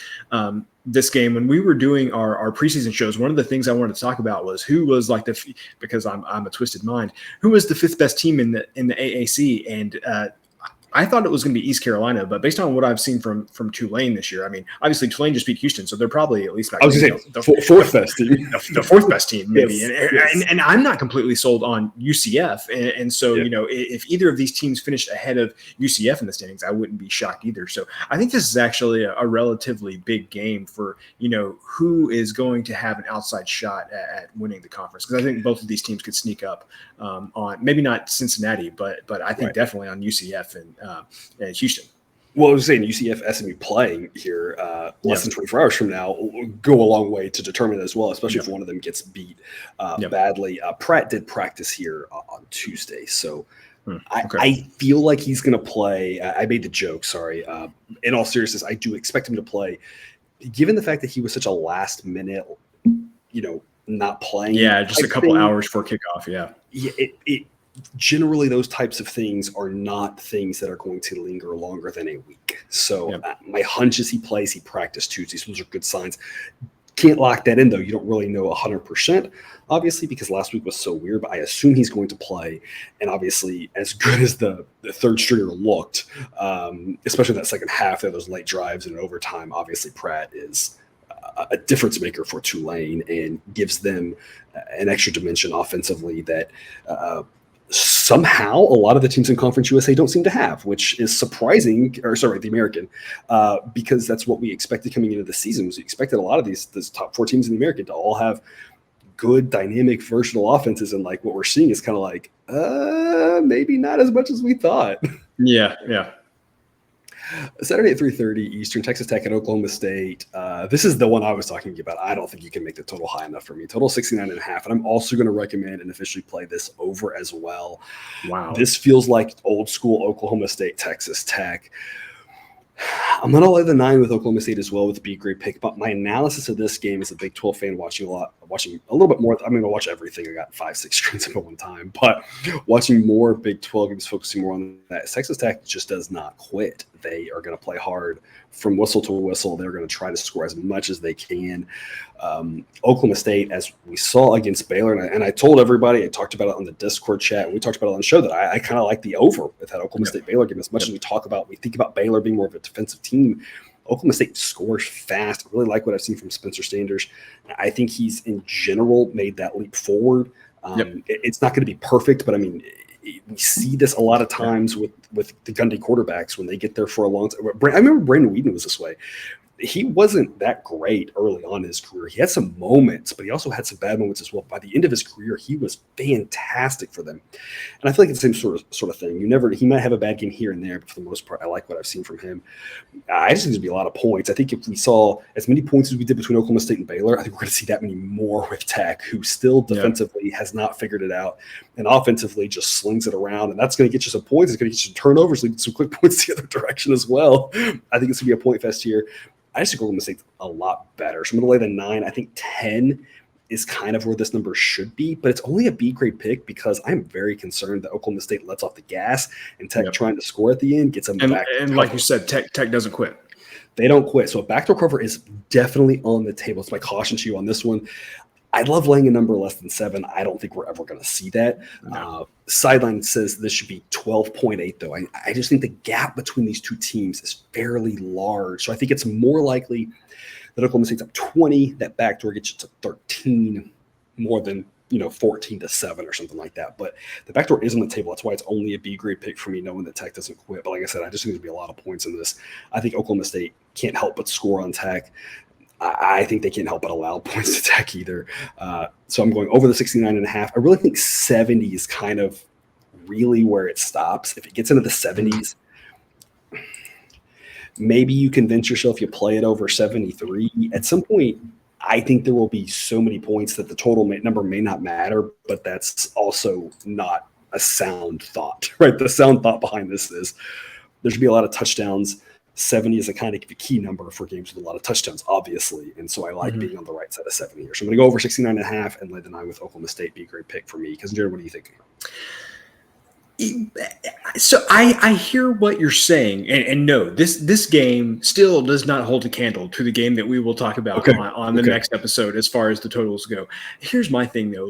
this game. When we were doing our preseason shows, one of the things I wanted to talk about was who was because I'm a twisted mind, who was the 5th best team in the AAC. And I thought it was going to be East Carolina, but based on what I've seen from Tulane this year, I mean, obviously Tulane just beat Houston, so they're probably at least not. I was going to say the 4th best team, the 4th best team, maybe. Yes. And I'm not completely sold on UCF, and so if either of these teams finished ahead of UCF in the standings, I wouldn't be shocked either. So I think this is actually a relatively big game for who is going to have an outside shot at winning the conference, because I think both of these teams could sneak up on maybe not Cincinnati, but I think definitely on UCF and Houston. Well, I was saying UCF SMU playing here less than 24 hours from now will go a long way to determine it as well, especially if one of them gets beat badly. Pratt did practice here on Tuesday, so I feel like he's going to play. I made the joke, sorry. In all seriousness, I do expect him to play, given the fact that he was such a last minute, not playing. Yeah, just a couple hours before kickoff, it generally those types of things are not things that are going to linger longer than a week. So my hunch is he practiced Tuesday, so those are good signs. Can't lock that in, though. You don't really know 100%, obviously, because last week was so weird, but I assume he's going to play. And obviously, as good as the third stringer looked, especially that second half, those late drives and overtime, obviously Pratt is a difference maker for Tulane and gives them an extra dimension offensively that somehow a lot of the teams in Conference USA don't seem to have, which is surprising, the American, because that's what we expected coming into the season. Was we expected a lot of these top 4 teams in the American to all have good, dynamic, versatile offenses, and like what we're seeing is kind of like maybe not as much as we thought. Yeah. Saturday at 3:30 Eastern, Texas Tech at Oklahoma State. This is the one I was talking about. I don't think you can make the total high enough for me. Total 69.5. And I'm also going to recommend and officially play this over as well. Wow. This feels like old school Oklahoma State, Texas Tech. I'm going to lay the 9 with Oklahoma State as well with a B grade pick. But my analysis of this game as a Big 12 fan, watching a little bit more. I'm going to watch everything. I got 5-6 screens up at one time. But watching more Big 12 games, focusing more on that. Texas Tech just does not quit. They are going to play hard from whistle to whistle. They're going to try to score as much as they can. Oklahoma State, as we saw against Baylor, and I told everybody, I talked about it on the Discord chat, we talked about it on the show, that I kind of like the over with that Oklahoma State Baylor game. As much as we think about Baylor being more of a defensive team, Oklahoma State scores fast. I really like what I've seen from Spencer Sanders. I think he's, in general, made that leap forward. It's not going to be perfect, but I mean, we see this a lot of times with the Gundy quarterbacks when they get there for a long time. I remember Brandon Whedon was this way. He wasn't that great early on in his career. He had some moments, but he also had some bad moments as well. By the end of his career, he was fantastic for them. And I feel like it's the same sort of thing. He might have a bad game here and there, but for the most part, I like what I've seen from him. I just think there's going to be a lot of points. I think if we saw as many points as we did between Oklahoma State and Baylor, I think we're going to see that many more with Tech, who still defensively has not figured it out, and offensively just slings it around. And that's going to get you some points. It's going to get you some turnovers, lead some quick points the other direction as well. I think it's going to be a point fest here. I just think Oklahoma State's a lot better. So I'm going to lay the 9. I think 10 is kind of where this number should be, but it's only a B grade pick because I'm very concerned that Oklahoma State lets off the gas and Tech trying to score at the end gets them back. And like you said, Tech doesn't quit. They don't quit. So a backdoor cover is definitely on the table. It's my caution to you on this one. I love laying a number less than 7. I don't think we're ever going to see that. No. Sideline says this should be 12.8, though. I just think the gap between these two teams is fairly large. So I think it's more likely that Oklahoma State's up 20. That backdoor gets you to 13 more than 14-7 or something like that. But the backdoor is on the table. That's why it's only a B grade pick for me, knowing that Tech doesn't quit. But like I said, I just think there's going to be a lot of points in this. I think Oklahoma State can't help but score on Tech. I think they can't help but allow points to Tech either. So I'm going over the 69.5. I really think 70 is kind of really where it stops. If it gets into the 70s, maybe you convince yourself you play it over 73. At some point, I think there will be so many points that the total number may not matter, but that's also not a sound thought, right? The sound thought behind this is there should be a lot of touchdowns. 70 is a kind of key number for games with a lot of touchdowns, obviously. And so I like being on the right side of 70 here. So I'm going to go over 69.5 and lay the 9 with Oklahoma State. B grade pick for me. Because, Jared, what do you think? So I hear what you're saying, and no, this game still does not hold a candle to the game that we will talk about on the next episode as far as the totals go. Here's my thing, though.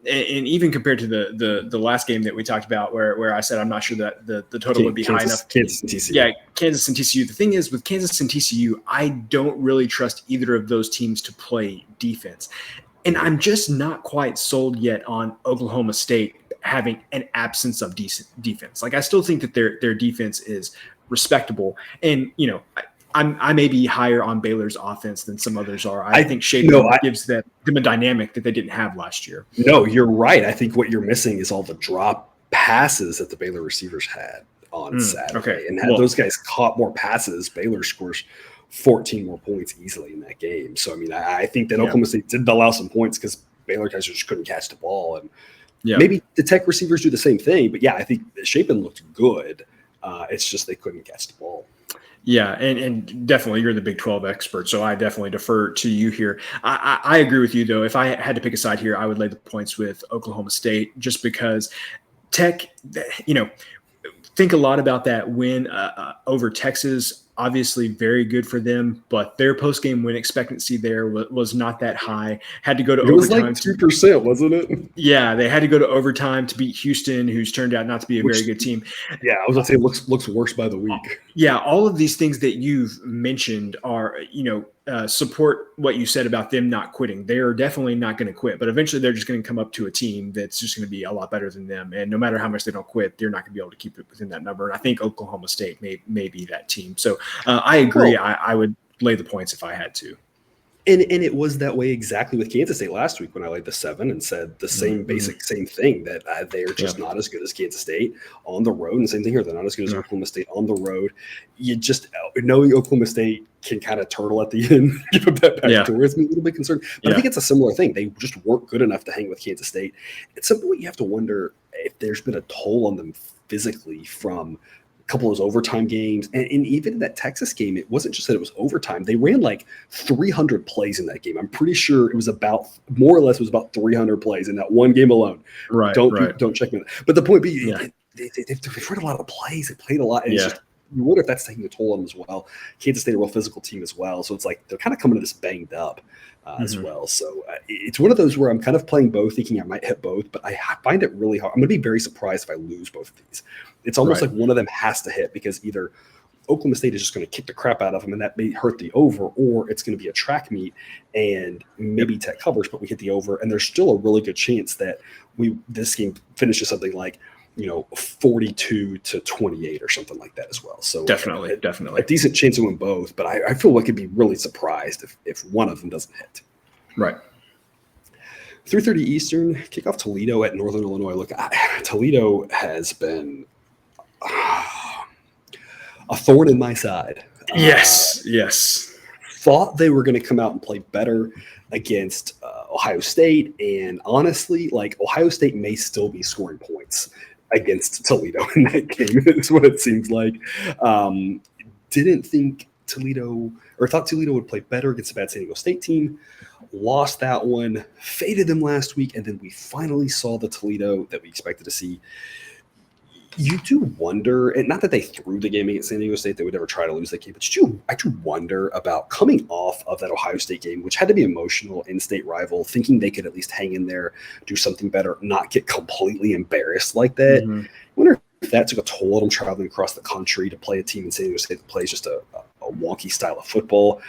And even compared to the last game that we talked about where I said I'm not sure that the total would be high enough. Kansas and TCU. Yeah, Kansas and TCU. The thing is, with Kansas and TCU, I don't really trust either of those teams to play defense. And I'm just not quite sold yet on Oklahoma State having an absence of decent defense. Like, I still think that their defense is respectable. And, I may be higher on Baylor's offense than some others are. I think Shapen gives them a dynamic that they didn't have last year. No, you're right. I think what you're missing is all the drop passes that the Baylor receivers had on Saturday. Okay. And had those guys caught more passes, Baylor scores 14 more points easily in that game. So, I mean, I think that Oklahoma State did allow some points because Baylor guys just couldn't catch the ball. And maybe the Tech receivers do the same thing. But, I think Shapen looked good. It's just they couldn't catch the ball. Yeah, and definitely you're the Big 12 expert, so I definitely defer to you here. I agree with you, though. If I had to pick a side here, I would lay the points with Oklahoma State just because Tech, think a lot about that win over Texas. obviously very good for them, but their post-game win expectancy there was not that high. Had to go to overtime. It was like 2%, wasn't it? Yeah, they had to go to overtime to beat Houston, who's turned out not to be a very good team. Yeah, I was going to say it looks worse by the week. Yeah, all of these things that you've mentioned are, support what you said about them not quitting. They are definitely not going to quit, but eventually they're just going to come up to a team that's just going to be a lot better than them. And no matter how much they don't quit, they're not going to be able to keep it within that number. And I think Oklahoma State may be that team. So I agree. Well, I would lay the points if I had to. And it was that way exactly with Kansas State last week when I laid the 7 and said the same same thing, that they're just not as good as Kansas State on the road. And same thing here, they're not as good as Oklahoma State on the road. You just knowing Oklahoma State can kind of turtle at the end, give them that back door is me a little bit concerned. But I think it's a similar thing. They just weren't good enough to hang with Kansas State. At some point, you have to wonder if there's been a toll on them physically from couple of those overtime games. And even in that Texas game, it wasn't just that it was overtime. They ran like 300 plays in that game. I'm pretty sure it was about more or less it was about 300 plays in that one game alone. Right. Don't check me. But the point being, they've run a lot of plays. They played a lot. And it's just, you wonder if that's taking a toll on them as well. Kansas State, a real physical team as well. So it's like they're kind of coming to this banged up as well. So it's one of those where I'm kind of playing both, thinking I might hit both, but I find it really hard. I'm going to be very surprised if I lose both of these. It's almost like one of them has to hit, because either Oklahoma State is just going to kick the crap out of them and that may hurt the over, or it's going to be a track meet and maybe Tech covers, but we hit the over. And there's still a really good chance that this game finishes something like, 42-28 or something like that as well. So definitely a decent chance to win both, but I feel like I'd be really surprised if one of them doesn't hit. Right. 3:30 Eastern, kickoff Toledo at Northern Illinois. Look, Toledo has been a thorn in my side. Yes. Thought they were going to come out and play better against Ohio State, and honestly, like Ohio State may still be scoring points against Toledo in that game. Is what it seems like. Didn't think thought Toledo would play better against a bad San Diego State team. Lost that one, faded them last week, and then we finally saw the Toledo that we expected to see. You do wonder, and not that they threw the game against San Diego State, they would never try to lose that game, but I do wonder about coming off of that Ohio State game, which had to be emotional, in-state rival, thinking they could at least hang in there, do something better, not get completely embarrassed like that. I wonder if that took a toll on them traveling across the country to play a team in San Diego State that plays just a wonky style of football.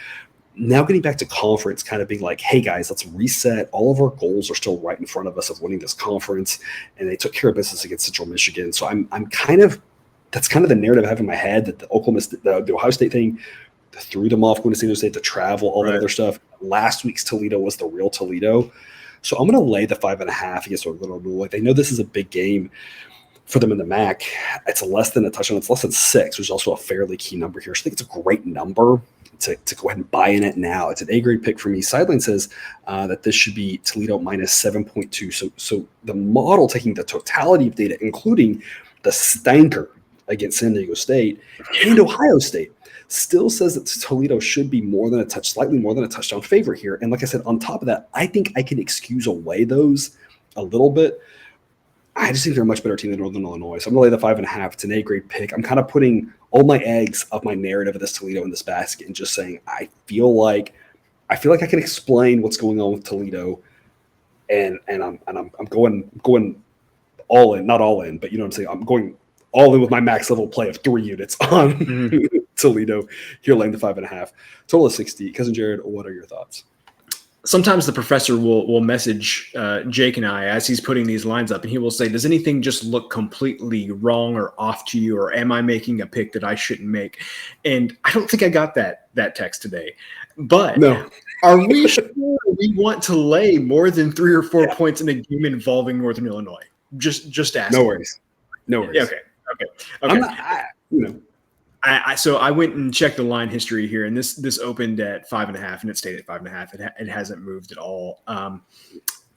Now getting back to conference, kind of being like, hey guys, let's reset. All of our goals are still right in front of us of winning this conference, and they took care of business against Central Michigan. So that's kind of the narrative I have in my head, that the Ohio State thing threw them off going to San Diego State, to travel, all that other stuff. Last week's Toledo was the real Toledo. So I'm going to lay the 5.5 against Northern Illinois. They know this is a big game for them in the MAC. It's less than a touchdown. It's less than 6, which is also a fairly key number here. So I think it's a great number to go ahead and buy in it now. It's an A-grade pick for me. Sideline says that this should be Toledo minus 7.2. So the model, taking the totality of data, including the stanker against San Diego State and Ohio State, still says that Toledo should be slightly more than a touchdown favorite here. And like I said, on top of that, I think I can excuse away those a little bit. I just think they're a much better team than Northern Illinois. So I'm going to lay the 5.5. It's an A-grade pick. I'm kind of putting all my eggs of my narrative of this Toledo in this basket and just saying I feel like I can explain what's going on with Toledo, and I'm going all in, not all in, but you know what I'm saying. I'm going all in with my max level play of 3 units on Toledo. Here, laying the 5.5. Total of 60. Cousin Jared, what are your thoughts? Sometimes the professor will message Jake and I as he's putting these lines up, and he will say, does anything just look completely wrong or off to you, or am I making a pick that I shouldn't make? And I don't think I got that text today. But no. Are we sure we want to lay more than 3 or 4 points in a game involving Northern Illinois? Just asking. No worries. Yeah, okay. I'm not, So I went and checked the line history here, and this opened at 5.5, and it stayed at 5.5. It hasn't moved at all.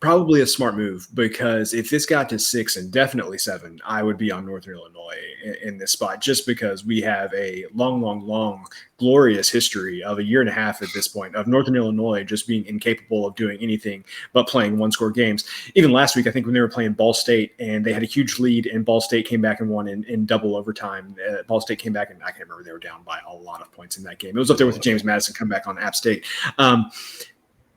probably a smart move, because if this got to 6 and definitely 7, I would be on Northern Illinois in this spot, just because we have a long, glorious history of a year and a half at this point of Northern Illinois just being incapable of doing anything but playing one-score games. Even last week, I think when they were playing Ball State and they had a huge lead and Ball State came back and won in double overtime. Ball State came back, and I can't remember, they were down by a lot of points in that game. It was up there with the James Madison comeback on App State.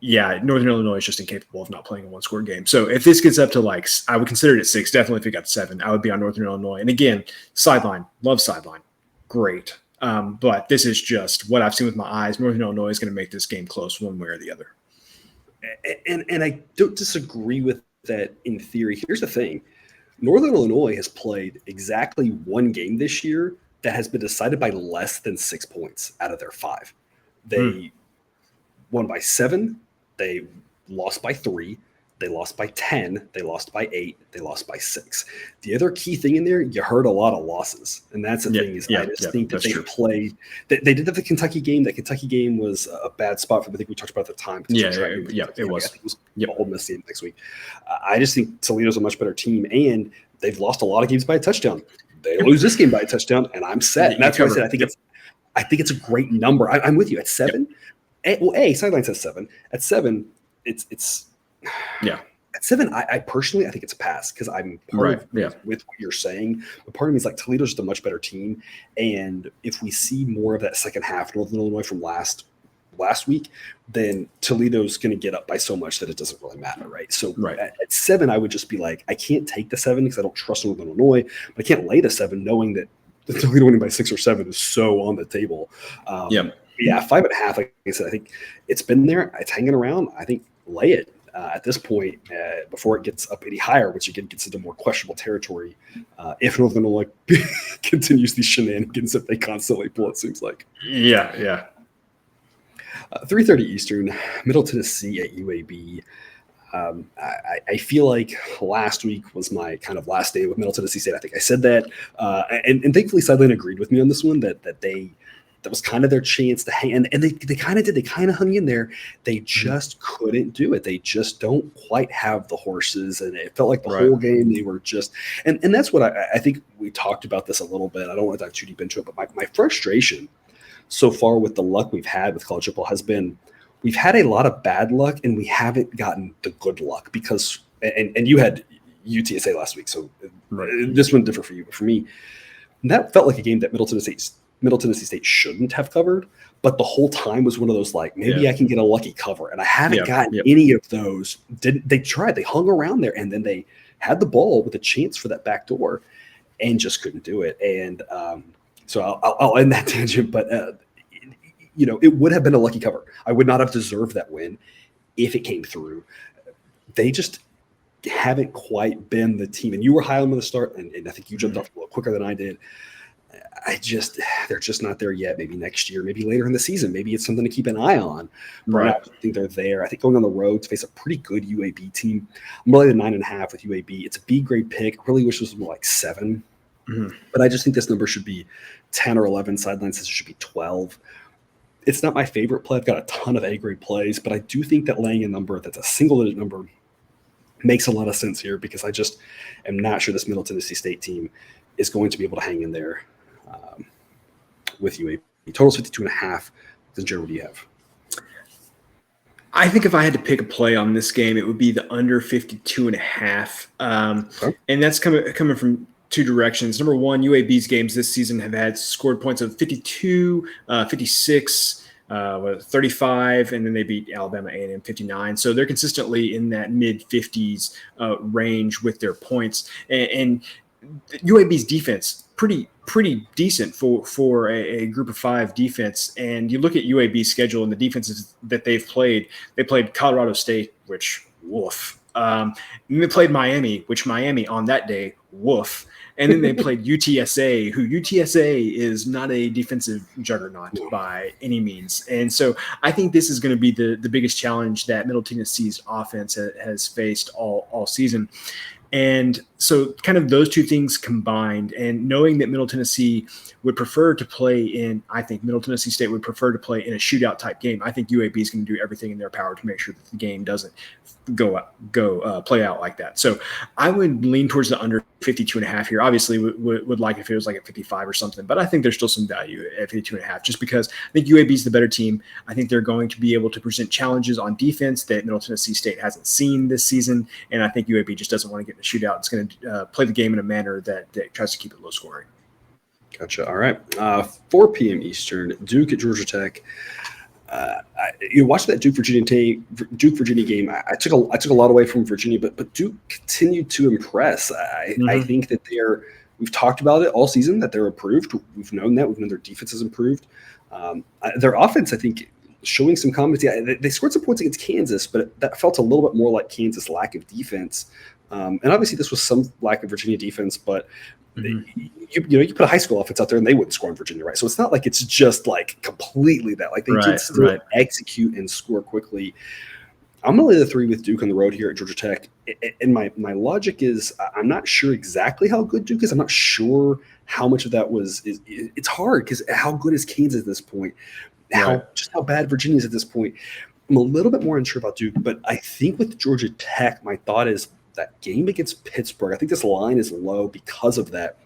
Northern Illinois is just incapable of not playing a one-score game. So if this gets up to I would consider it at 6. Definitely if it got to 7, I would be on Northern Illinois. And again, sideline, love sideline, great. But this is just what I've seen with my eyes. Northern Illinois is going to make this game close one way or the other. And I don't disagree with that in theory. Here's the thing. Northern Illinois has played exactly one game this year that has been decided by less than 6 points out of their 5. They won by 7. They lost by 3. They lost by 10. They lost by 8. They lost by 6. The other key thing in there, you heard a lot of losses. And that's the thing I just think that they played. They did have the Kentucky game. That Kentucky game was a bad spot for them. I think we talked about at the time. It was. I think it was Ole Miss game next week. I just think Toledo's a much better team, and they've lost a lot of games by a touchdown. They lose this game by a touchdown, and I'm set. And that's why I said I think it's a great number. I'm with you at 7. Sideline says 7. At 7, it's At 7, I personally think it's a pass, because I'm with what you're saying. But part of me is Toledo's just a much better team, and if we see more of that second half Northern Illinois from last week, then Toledo's going to get up by so much that it doesn't really matter, right? So at 7, I would just be I can't take the 7 because I don't trust Northern Illinois, but I can't lay the 7 knowing that the Toledo winning by 6 or 7 is so on the table. 5.5. Like I said, I think it's been there. It's hanging around. I think lay it at this point before it gets up any higher, which again gets into more questionable territory. If Northern Illinois continues these shenanigans that they constantly pull, it seems like. 3:30 Eastern, Middle Tennessee at UAB. I feel like last week was my kind of last day with Middle Tennessee State. I think I said that, and thankfully Sideline agreed with me on this one that was kind of their chance to hang, and they kind of did. They kind of hung in there. They just couldn't do it. They just don't quite have the horses, and it felt like the whole game they were just. And that's what I think we talked about this a little bit. I don't want to dive too deep into it, but my frustration so far with the luck we've had with college football has been we've had a lot of bad luck, and we haven't gotten the good luck because. And you had UTSA last week, so this one different for you, but for me, that felt like a game that Middle Tennessee State shouldn't have covered, but the whole time was one of those maybe I can get a lucky cover, and I haven't gotten any of those. They tried? They hung around there, and then they had the ball with a chance for that back door, and just couldn't do it. And so I'll end that tangent, but it would have been a lucky cover. I would not have deserved that win if it came through. They just haven't quite been the team, and you were high on them at the start, and I think you jumped off a little quicker than I did. They're just not there yet. Maybe next year, maybe later in the season, maybe it's something to keep an eye on. I think they're there. I think going on the road to face a pretty good UAB team. I'm really at 9.5 with UAB. It's a B grade pick. I really wish this was more like 7, but I just think this number should be 10 or 11. Sideline says it should be 12. It's not my favorite play. I've got a ton of A grade plays, but I do think that laying a number that's a single digit number makes a lot of sense here, because I just am not sure this Middle Tennessee State team is going to be able to hang in there with UAB. Total's 52.5. Jared, what do you have? I think if I had to pick a play on this game, it would be the under 52.5. And that's coming from two directions. Number one, UAB's games this season have had scored points of 52, 56, 35, and then they beat Alabama A&M 59. So they're consistently in that mid-50s range with their points. And UAB's defense, pretty decent for a group of 5 defense. And you look at UAB's schedule and the defenses that they've played. They played Colorado State, which woof. And they played Miami, which Miami on that day, woof. And then they played UTSA, who UTSA is not a defensive juggernaut by any means. And so I think this is going to be the biggest challenge that Middle Tennessee's offense has faced all season. And so kind of those two things combined, and knowing that Middle Tennessee would prefer to play in, I think Middle Tennessee State would prefer to play in a shootout type game. I think UAB is going to do everything in their power to make sure that the game doesn't play out like that. So I would lean towards the under 52.5 here. Obviously would like if it was like at 55 or something, but I think there's still some value at 52.5 just because I think UAB is the better team. I think they're going to be able to present challenges on defense that Middle Tennessee State hasn't seen this season. And I think UAB just doesn't want to get in a shootout. It's going to play the game in a manner that tries to keep it low scoring. Gotcha. All right. 4 p.m. Eastern, Duke at Georgia Tech. You watched that Duke Virginia game. I took a lot away from Virginia, but Duke continued to impress. I think that we've talked about it all season that they're improved. We've known that. We've known their defense has improved. Their offense, I think, showing some confidence. Yeah, they scored some points against Kansas, but that felt a little bit more like Kansas' lack of defense. And obviously this was some lack of Virginia defense, but you put a high school offense out there and they wouldn't score in Virginia, right? So it's not like it's just like completely that. Like they did still execute and score quickly. I'm going to lay the 3 with Duke on the road here at Georgia Tech. And my logic is I'm not sure exactly how good Duke is. I'm not sure how much of that it's hard because how good is Kansas at this point? Just how bad Virginia is at this point. I'm a little bit more unsure about Duke, but I think with Georgia Tech, my thought is that game against Pittsburgh, I think this line is low because of that.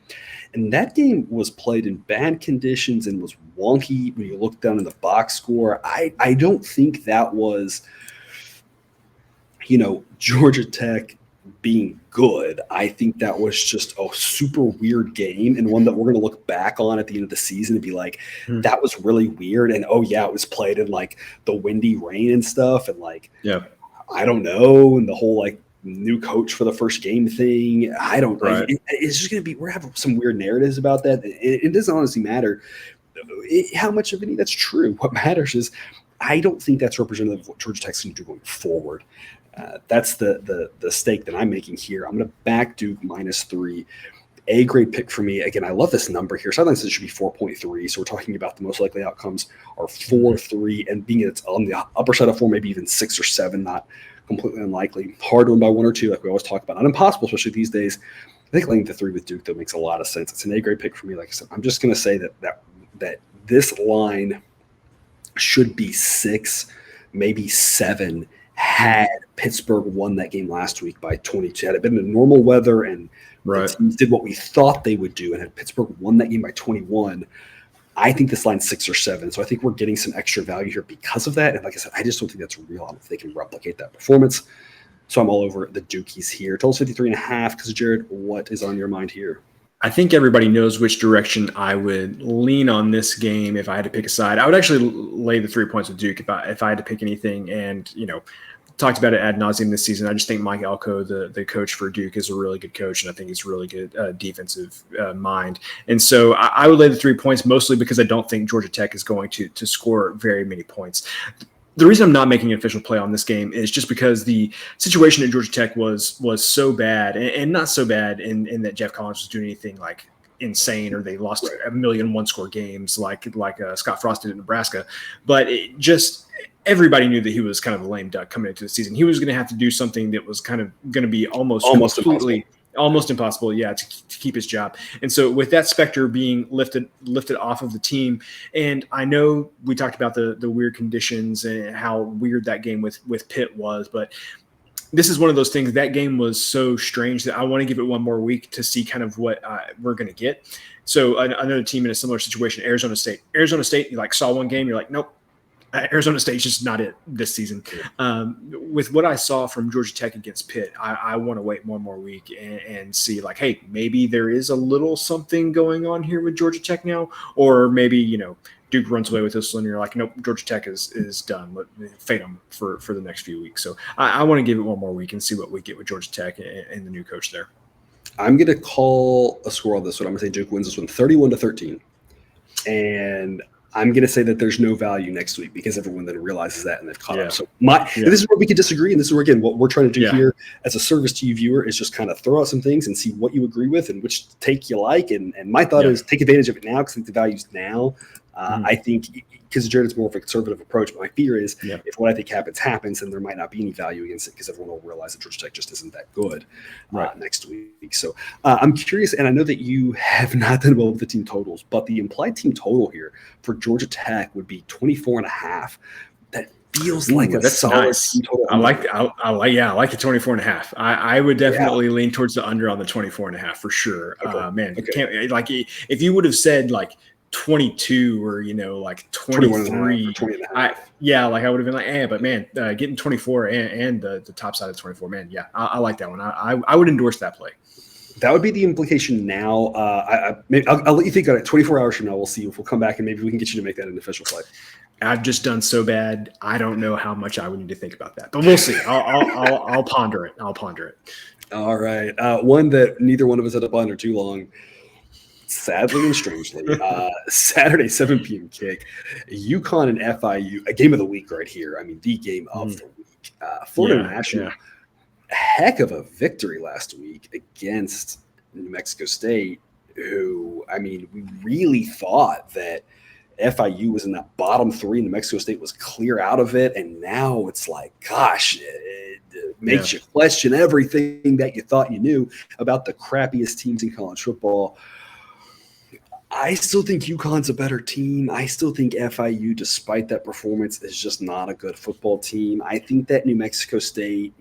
And that game was played in bad conditions and was wonky when you look down in the box score. I don't think that was, Georgia Tech being good. I think that was just a super weird game and one that we're going to look back on at the end of the season and be like, that was really weird. And, it was played in like the windy rain and stuff. And like, I don't know. And the whole like, new coach for the first game thing. I don't know. It's just going to be, we're having some weird narratives about that. It doesn't honestly matter how much of any that's true. What matters is I don't think that's representative of what Georgia Tech's going to do going forward. That's the stake that I'm making here. I'm going to back Duke -3. A grade pick for me. Again, I love this number here. Sideline says it should be 4.3. So we're talking about the most likely outcomes are 4, 3, and being it's on the upper side of 4, maybe even 6 or 7, not completely unlikely. Hard to win by 1 or 2, like we always talk about. Not impossible, especially these days. I think laying the 3 with Duke, that makes a lot of sense. It's an A grade pick for me. Like I said, I'm just going to say that this line should be 6, maybe 7, had Pittsburgh won that game last week by 22. Had it been in normal weather and the teams did what we thought they would do, and had Pittsburgh won that game by 21, I think this line's 6 or 7. So I think we're getting some extra value here because of that. And like I said, I just don't think that's real. I don't think they can replicate that performance. So I'm all over the Dukies here. Total's 53.5. Because Jared, what is on your mind here? I think everybody knows which direction I would lean on this game if I had to pick a side. I would actually lay the 3 points with Duke if I had to pick anything. And, talked about it ad nauseum this season. I just think Mike Elko, the coach for Duke, is a really good coach, and I think he's a really good defensive mind. And so I would lay the 3 points mostly because I don't think Georgia Tech is going to score very many points. The reason I'm not making an official play on this game is just because the situation at Georgia Tech was so bad, and not so bad in that Jeff Collins was doing anything like insane or they lost 1,000,000 one-score games like Scott Frost did in Nebraska. But it just – everybody knew that he was kind of a lame duck coming into the season. He was going to have to do something that was kind of going to be almost impossible, to keep his job. And so with that specter being lifted off of the team, and I know we talked about the weird conditions and how weird that game with Pitt was, but this is one of those things. That game was so strange that I want to give it one more week to see kind of what we're going to get. So another team in a similar situation, Arizona State. You saw one game, you're like, nope. Arizona State's just not it this season. With what I saw from Georgia Tech against Pitt, I want to wait one more week and see like, hey, maybe there is a little something going on here with Georgia Tech now, or maybe, Duke runs away with this one and you're like, nope, Georgia Tech is done. Fade them for the next few weeks. So I want to give it one more week and see what we get with Georgia Tech and the new coach there. I'm going to call a score on this one. I'm going to say Duke wins this one 31-13. And I'm going to say that there's no value next week because everyone then realizes that and they've caught up. So this is where we could disagree. And this is where, again, what we're trying to do here as a service to you viewer is just kind of throw out some things and see what you agree with and which take you like. And my thought is take advantage of it now because I think the value's now. I think because Jared is more of a conservative approach, but my fear is if what I think happens, then there might not be any value against it because everyone will realize that Georgia Tech just isn't that good next week. So I'm curious, and I know that you have not done well with the team totals, but the implied team total here for Georgia Tech would be 24.5. That feels like a solid nice. team total. I like the 24.5. I would definitely lean towards the under on the 24.5 for sure. Can't, like if you would have said like 22 or like 23, I would have been like, but man, getting 24 and the top side of 24, man, I like that one. I would endorse that play. That would be the implication now. I'll let you think on it. 24 hours from now, we'll see if we'll come back and maybe we can get you to make that an official play. I've just done so bad. I don't know how much I would need to think about that, but we'll see. I'll ponder it. All right. One that neither one of us had to ponder too long. Sadly and strangely, Saturday 7 p.m. kick, UConn and FIU, a game of the week right here. I mean, the game of the week. Florida National, a heck of a victory last week against New Mexico State, who, I mean, we really thought that FIU was in that bottom three. New Mexico State was clear out of it, and now it's like, gosh, it makes you question everything that you thought you knew about the crappiest teams in college football. I still think UConn's a better team. I still think FIU, despite that performance, is just not a good football team. I think that New Mexico State,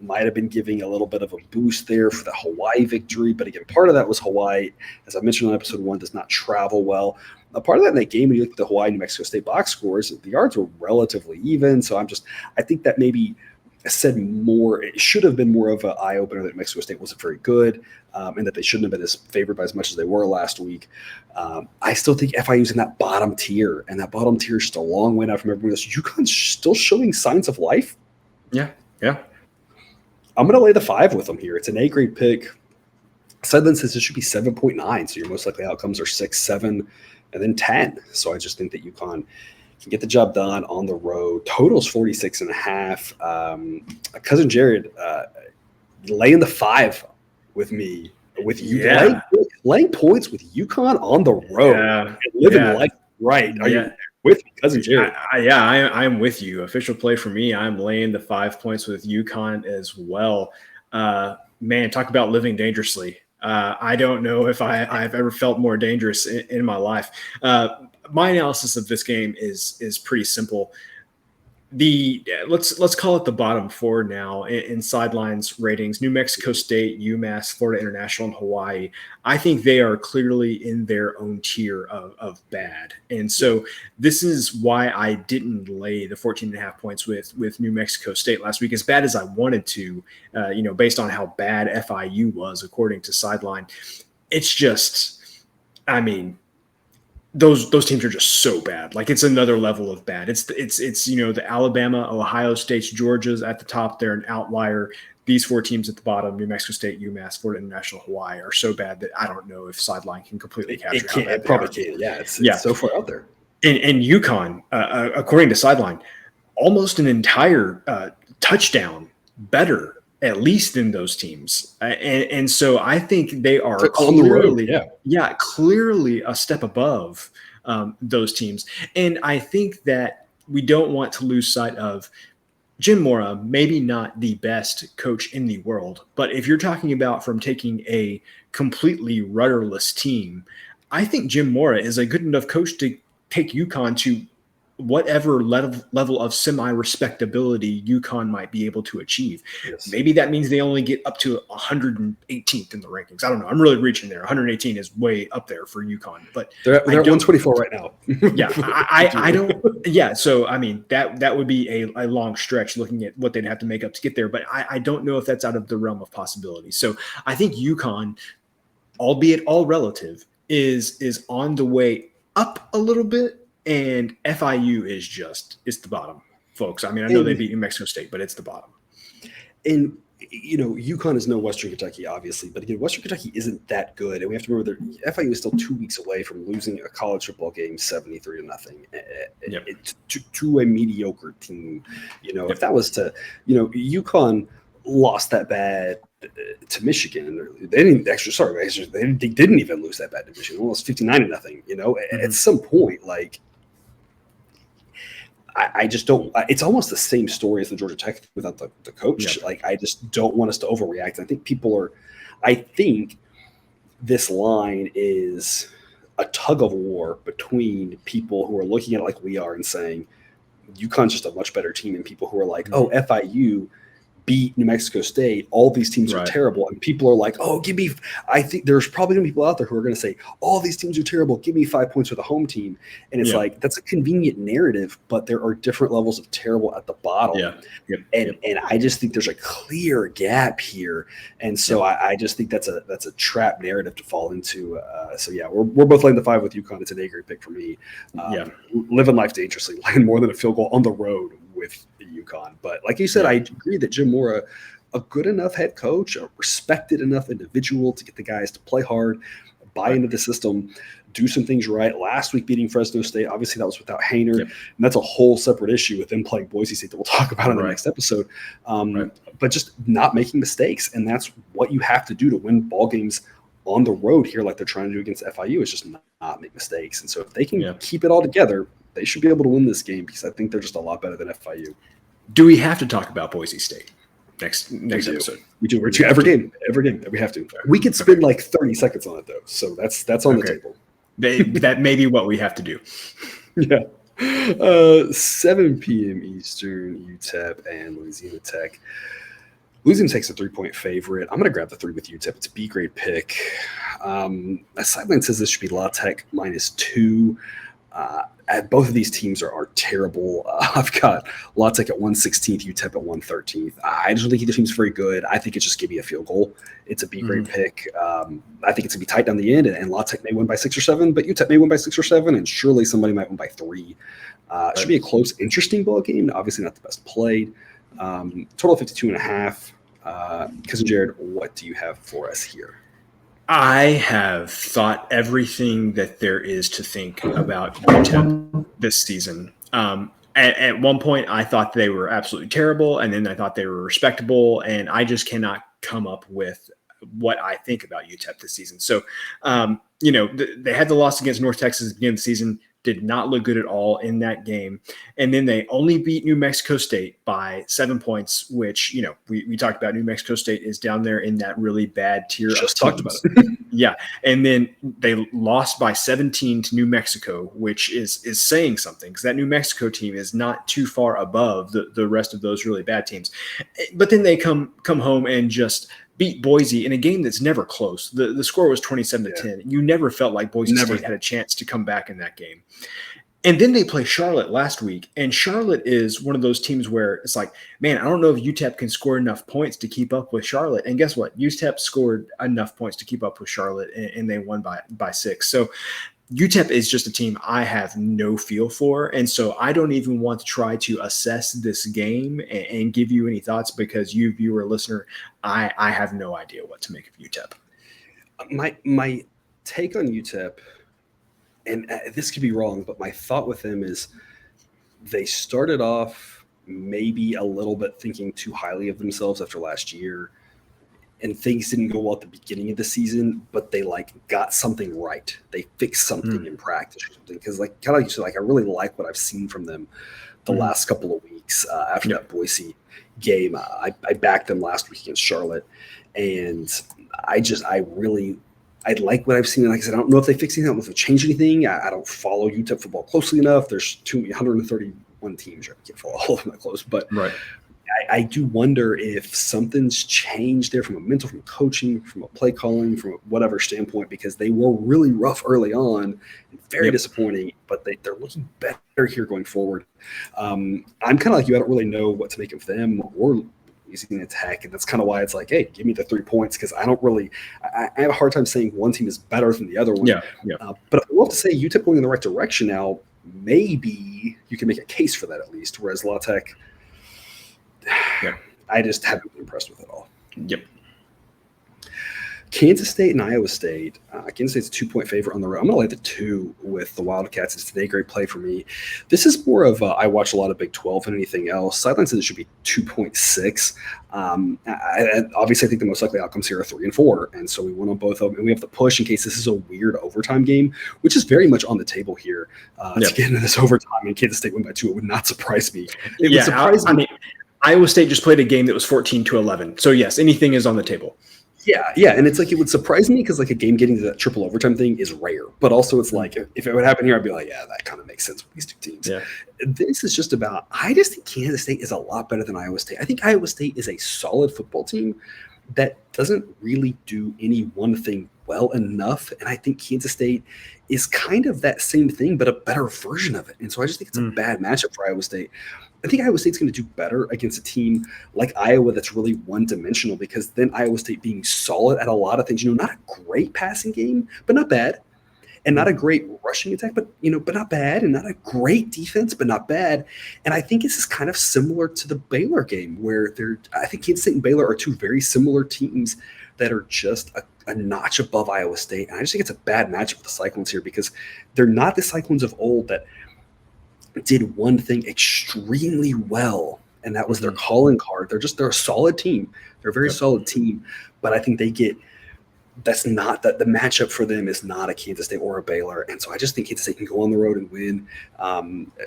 might have been giving a little bit of a boost there for the Hawaii victory. But again, part of that was Hawaii, as I mentioned on episode 1, does not travel well. A part of that in that game, when you look at the Hawaii-New Mexico State box scores, the yards were relatively even. So I think that maybe said more. It should have been more of an eye-opener that Mexico State wasn't very good and that they shouldn't have been as favored by as much as they were last week. I still think FIU's in that bottom tier, and that bottom tier is just a long way out from everyone else. UConn's still showing signs of life. Yeah. I'm going to lay the 5 with them here. It's an A-grade pick. Sideline says it should be 7.9, so your most likely outcomes are 6, 7, and then 10. So I just think that UConn can get the job done on the road. Total's 46.5. Cousin Jared laying the 5 with me, with you. Laying points with UConn on the road. And living life right. Are you with me, Cousin Jared? I am with you. Official play for me. I'm laying the 5 points with UConn as well. Man, talk about living dangerously. I don't know if I've ever felt more dangerous in my life. My analysis of this game is pretty simple. Let's call it the bottom 4 now in sidelines ratings: New Mexico State, UMass, Florida International, and Hawaii. I think they are clearly in their own tier of bad, and so this is why I didn't lay the 14.5 points with New Mexico State last week, as bad as I wanted to. Based on how bad FIU was according to Sideline. It's just, I mean, those teams are just so bad. Like, it's another level of bad. It's the Alabama, Ohio State's, Georgia's at the top. They're an outlier. These 4 teams at the bottom, New Mexico State, UMass, Florida International, Hawaii, are so bad that I don't know if Sideline can completely capture how bad it probably can. Yeah, it's so far out there. And UConn, according to Sideline, almost an entire touchdown better, at least in those teams. And so I think they are clearly a step above those teams. And I think that we don't want to lose sight of Jim Mora, maybe not the best coach in the world, but if you're talking about from taking a completely rudderless team, I think Jim Mora is a good enough coach to take UConn to whatever level of semi-respectability UConn might be able to achieve. Yes. Maybe that means they only get up to 118th in the rankings. I don't know. I'm really reaching there. 118 is way up there for UConn, but they're at 124 right now. I don't. Yeah. So, I mean, that would be a long stretch looking at what they'd have to make up to get there, but I don't know if that's out of the realm of possibility. So I think UConn, albeit all relative, is on the way up a little bit. And FIU is the bottom, folks. I mean, I know they beat New Mexico State, but it's the bottom. And, UConn is no Western Kentucky, obviously. But again, Western Kentucky isn't that good. And we have to remember that FIU is still 2 weeks away from losing a college football game 73-0 to a mediocre team. If that was to, UConn lost that bad to Michigan. They didn't they didn't even lose that bad to Michigan. Almost 59-0. You know, at some point, like I just don't. It's almost the same story as the Georgia Tech without the coach. Yep. Like I just don't want us to overreact. I think people are. I think this line is a tug of war between people who are looking at it like we are and saying UConn's just a much better team, and people who are like, oh, FIU beat New Mexico State. All these teams are terrible. And people are like, oh, I think there's probably going to be people out there who are going to say, all these teams are terrible. Give me 5 points for the home team. And it's like, that's a convenient narrative, but there are different levels of terrible at the bottom. And I just think there's a clear gap here. And so I just think that's a trap narrative to fall into. We're both laying the 5 with UConn. It's an A-grade pick for me. Living life dangerously, laying more than a field goal on the road with UConn. But like you said, I agree that Jim Mora, a good enough head coach, a respected enough individual to get the guys to play hard, buy into the system, do some things right. Last week beating Fresno State, obviously that was without Hainer, and that's a whole separate issue with them playing Boise State that we'll talk about in the next episode. But just not making mistakes, and that's what you have to do to win ball games on the road here, like they're trying to do against FIU, is just not make mistakes. And so if they can keep it all together, they should be able to win this game, because I think they're just a lot better than FIU. Do we have to talk about Boise State next episode? We do. Every game we have to. We could spend like 30 seconds on it though, so that's on the table. That may be what we have to do. 7 p.m. Eastern, UTEP and Louisiana Tech. Louisiana Tech's a 3-point favorite. I'm going to grab the 3 with UTEP. It's a B-grade pick. A sideline says this should be La Tech -2. Both of these teams are terrible. I've got La Tech at 116th, UTEP at 113th. I just don't think either team's very good. I think it's just going to be a field goal. It's a B-grade pick. I think it's going to be tight down the end, and La Tech may win by 6 or 7, but UTEP may win by 6 or 7, and surely somebody might win by 3. It should be a close, interesting ball game. Obviously not the best played. Total 52.5. Cousin Jared, what do you have for us here? I have thought everything that there is to think about UTEP this season. At one point, I thought they were absolutely terrible, and then I thought they were respectable, and I just cannot come up with what I think about UTEP this season. So, they had the loss against North Texas at the beginning of the season. Did not look good at all in that game. And then they only beat New Mexico State by 7 points, which, we talked about. New Mexico State is down there in that really bad tier. Just talked about it. And then they lost by 17 to New Mexico, which is saying something, because that New Mexico team is not too far above the rest of those really bad teams. But then they come home and just beat Boise in a game that's never close. The score was 27-10. You never felt like Boise State had a chance to come back in that game. And then they play Charlotte last week, and Charlotte is one of those teams where it's like, man, I don't know if UTEP can score enough points to keep up with Charlotte. And guess what? UTEP scored enough points to keep up with Charlotte, and they won by 6. So UTEP is just a team I have no feel for, and so I don't even want to try to assess this game and give you any thoughts, because you, viewer, listener, I have no idea what to make of UTEP. My take on UTEP, and this could be wrong, but my thought with them is they started off maybe a little bit thinking too highly of themselves after last year, and things didn't go well at the beginning of the season, but they got something right. They fixed something in practice or something. Because kind of you said, I really like what I've seen from them the last couple of weeks after that Boise game. I backed them last week against Charlotte, and I like what I've seen. Like I said, I don't know if they fix anything. I don't know if they change anything. I don't follow UTEP football closely enough. There's 131 teams. I can't follow all of them that close, but I do wonder if something's changed there from a mental, from coaching, from a play calling, from whatever standpoint, because they were really rough early on and very disappointing, but they're looking better here going forward. I'm kind of like you. I don't really know what to make of them or Louisiana Tech, and that's kind of why it's like, hey, give me the 3 points, because I don't really – I have a hard time saying one team is better than the other one. But I love to say UTEP going in the right direction now. Maybe you can make a case for that at least, whereas La Tech – I just haven't been impressed with it all. Kansas State and Iowa State. Kansas State's a 2-point favorite on the road. I'm going to lay the 2 with the Wildcats. It's today great play for me. This is more of I watch a lot of Big 12 and anything else. Sideline says it should be 2.6. Obviously, I think the most likely outcomes here are 3 and 4, and so we won on both of them. And we have the push in case this is a weird overtime game, which is very much on the table here to get into this overtime. And Kansas State win by 2. It would not surprise me. It would surprise me. I mean, Iowa State just played a game that was 14-11. So yes, anything is on the table. Yeah, and it's like it would surprise me because like a game getting to that triple overtime thing is rare. But also it's like if it would happen here, I'd be like, yeah, that kind of makes sense with these two teams. Yeah. This is just about I just think Kansas State is a lot better than Iowa State. I think Iowa State is a solid football team that doesn't really do any one thing well enough. And I think Kansas State is kind of that same thing, but a better version of it. And so I just think it's a bad matchup for Iowa State. I think Iowa State's going to do better against a team like Iowa that's really one-dimensional because then Iowa State being solid at a lot of things, not a great passing game, but not bad, and not a great rushing attack, but not bad, and not a great defense, but not bad. And I think this is kind of similar to the Baylor game where I think Kansas State and Baylor are two very similar teams that are just a notch above Iowa State. And I just think it's a bad matchup with the Cyclones here because they're not the Cyclones of old that did one thing extremely well, and that was their calling card. They're a solid team. They're a very solid team, but I think that's not that the matchup for them is not a Kansas State or a Baylor. And so I just think Kansas State can go on the road and win,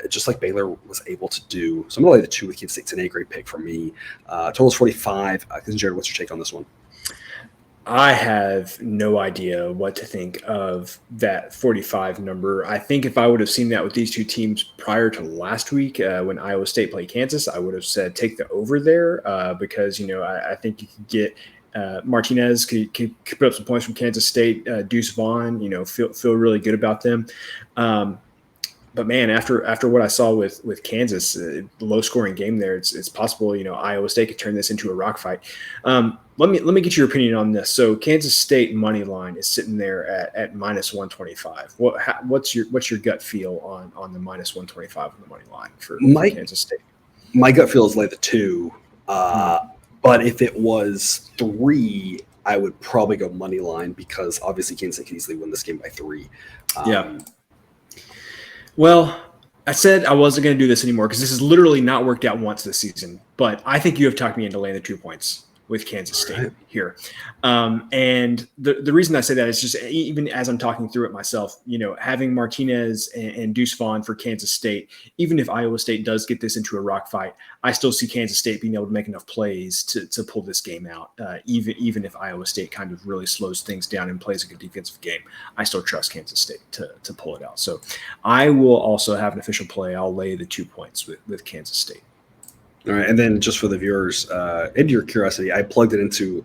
just like Baylor was able to do. So I'm going to lay the 2 with Kansas State. It's an A-grade pick for me. Total is 45. Jared, what's your take on this one? I have no idea what to think of that 45 number. I think if I would have seen that with these two teams prior to last week when Iowa State played Kansas, I would have said take the over there because, I think you could get Martinez could put up some points from Kansas State, Deuce Vaughn, feel really good about them. But man, after what I saw with Kansas, low scoring game there, it's possible Iowa State could turn this into a rock fight. Let me get your opinion on this. So Kansas State money line is sitting there at minus 125. What's your gut feel on the minus 125 on the money line for Kansas State? My gut feel is like the 2, but if it was 3, I would probably go money line because obviously Kansas State can easily win this game by 3. Well, I said I wasn't going to do this anymore because this has literally not worked out once this season. But I think you have talked me into laying the 2 points with Kansas State here. And the reason I say that is just even as I'm talking through it myself, having Martinez and Deuce Vaughn for Kansas State, even if Iowa State does get this into a rock fight, I still see Kansas State being able to make enough plays to pull this game out. Even if Iowa State kind of really slows things down and plays a good defensive game, I still trust Kansas State to pull it out. So I will also have an official play. I'll lay the 2 points with Kansas State. All right, and then just for the viewers, into your curiosity, I plugged it into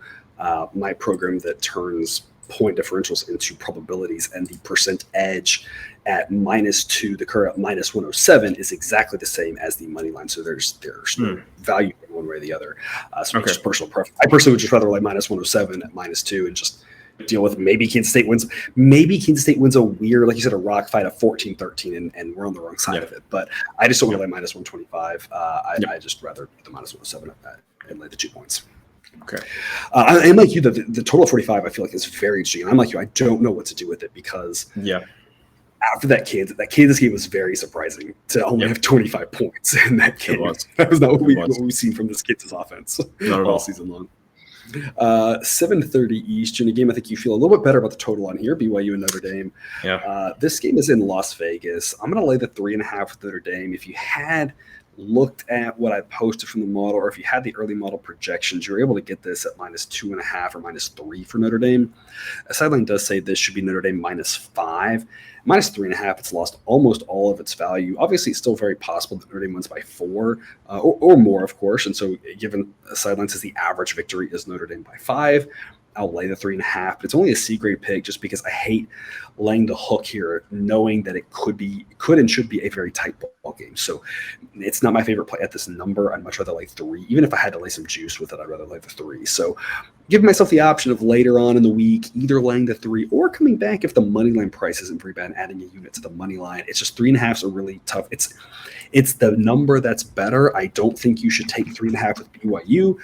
my program that turns point differentials into probabilities, and the percent edge at -2, the current minus 107 is exactly the same as the money line. So there's no value in one way or the other. So it's just personal preference. I personally would just rather lay minus 107 at -2 and just deal with maybe Kansas State wins. Maybe Kansas State wins a weird, like you said, a rock fight of 14-13, and we're on the wrong side of it. But I just don't want to lay minus 125. I just rather the minus 107 and lay the 2 points. Okay. I'm like you, the total of 45 I feel like is very interesting. And I'm like you, I don't know what to do with it because after that Kansas game was very surprising to only have 25 points in that game. That was not what we've seen from this Kansas offense all season long. 7:30 Eastern, a game I think you feel a little bit better about the total on here, BYU and Notre Dame. This game is in Las Vegas. I'm going to lay the 3.5 with Notre Dame. If you had looked at what I posted from the model, or if you had the early model projections, you were able to get this at -2.5 or -3 for Notre Dame. A sideline does say this should be Notre Dame -5. -3.5, it's lost almost all of its value. Obviously, it's still very possible that Notre Dame wins by 4 or more, of course. And so given a sideline says the average victory is Notre Dame by 5, I'll lay the 3.5, but it's only a C-grade pick just because I hate laying the hook here, knowing that it could and should be a very tight ball game. So it's not my favorite play at this number. I'd much rather lay 3. Even if I had to lay some juice with it, I'd rather lay the 3. So giving myself the option of later on in the week, either laying the 3 or coming back if the money line price isn't very bad and adding a unit to the money line. It's just 3.5s are really tough. It's the number that's better. I don't think you should take 3.5 with BYU,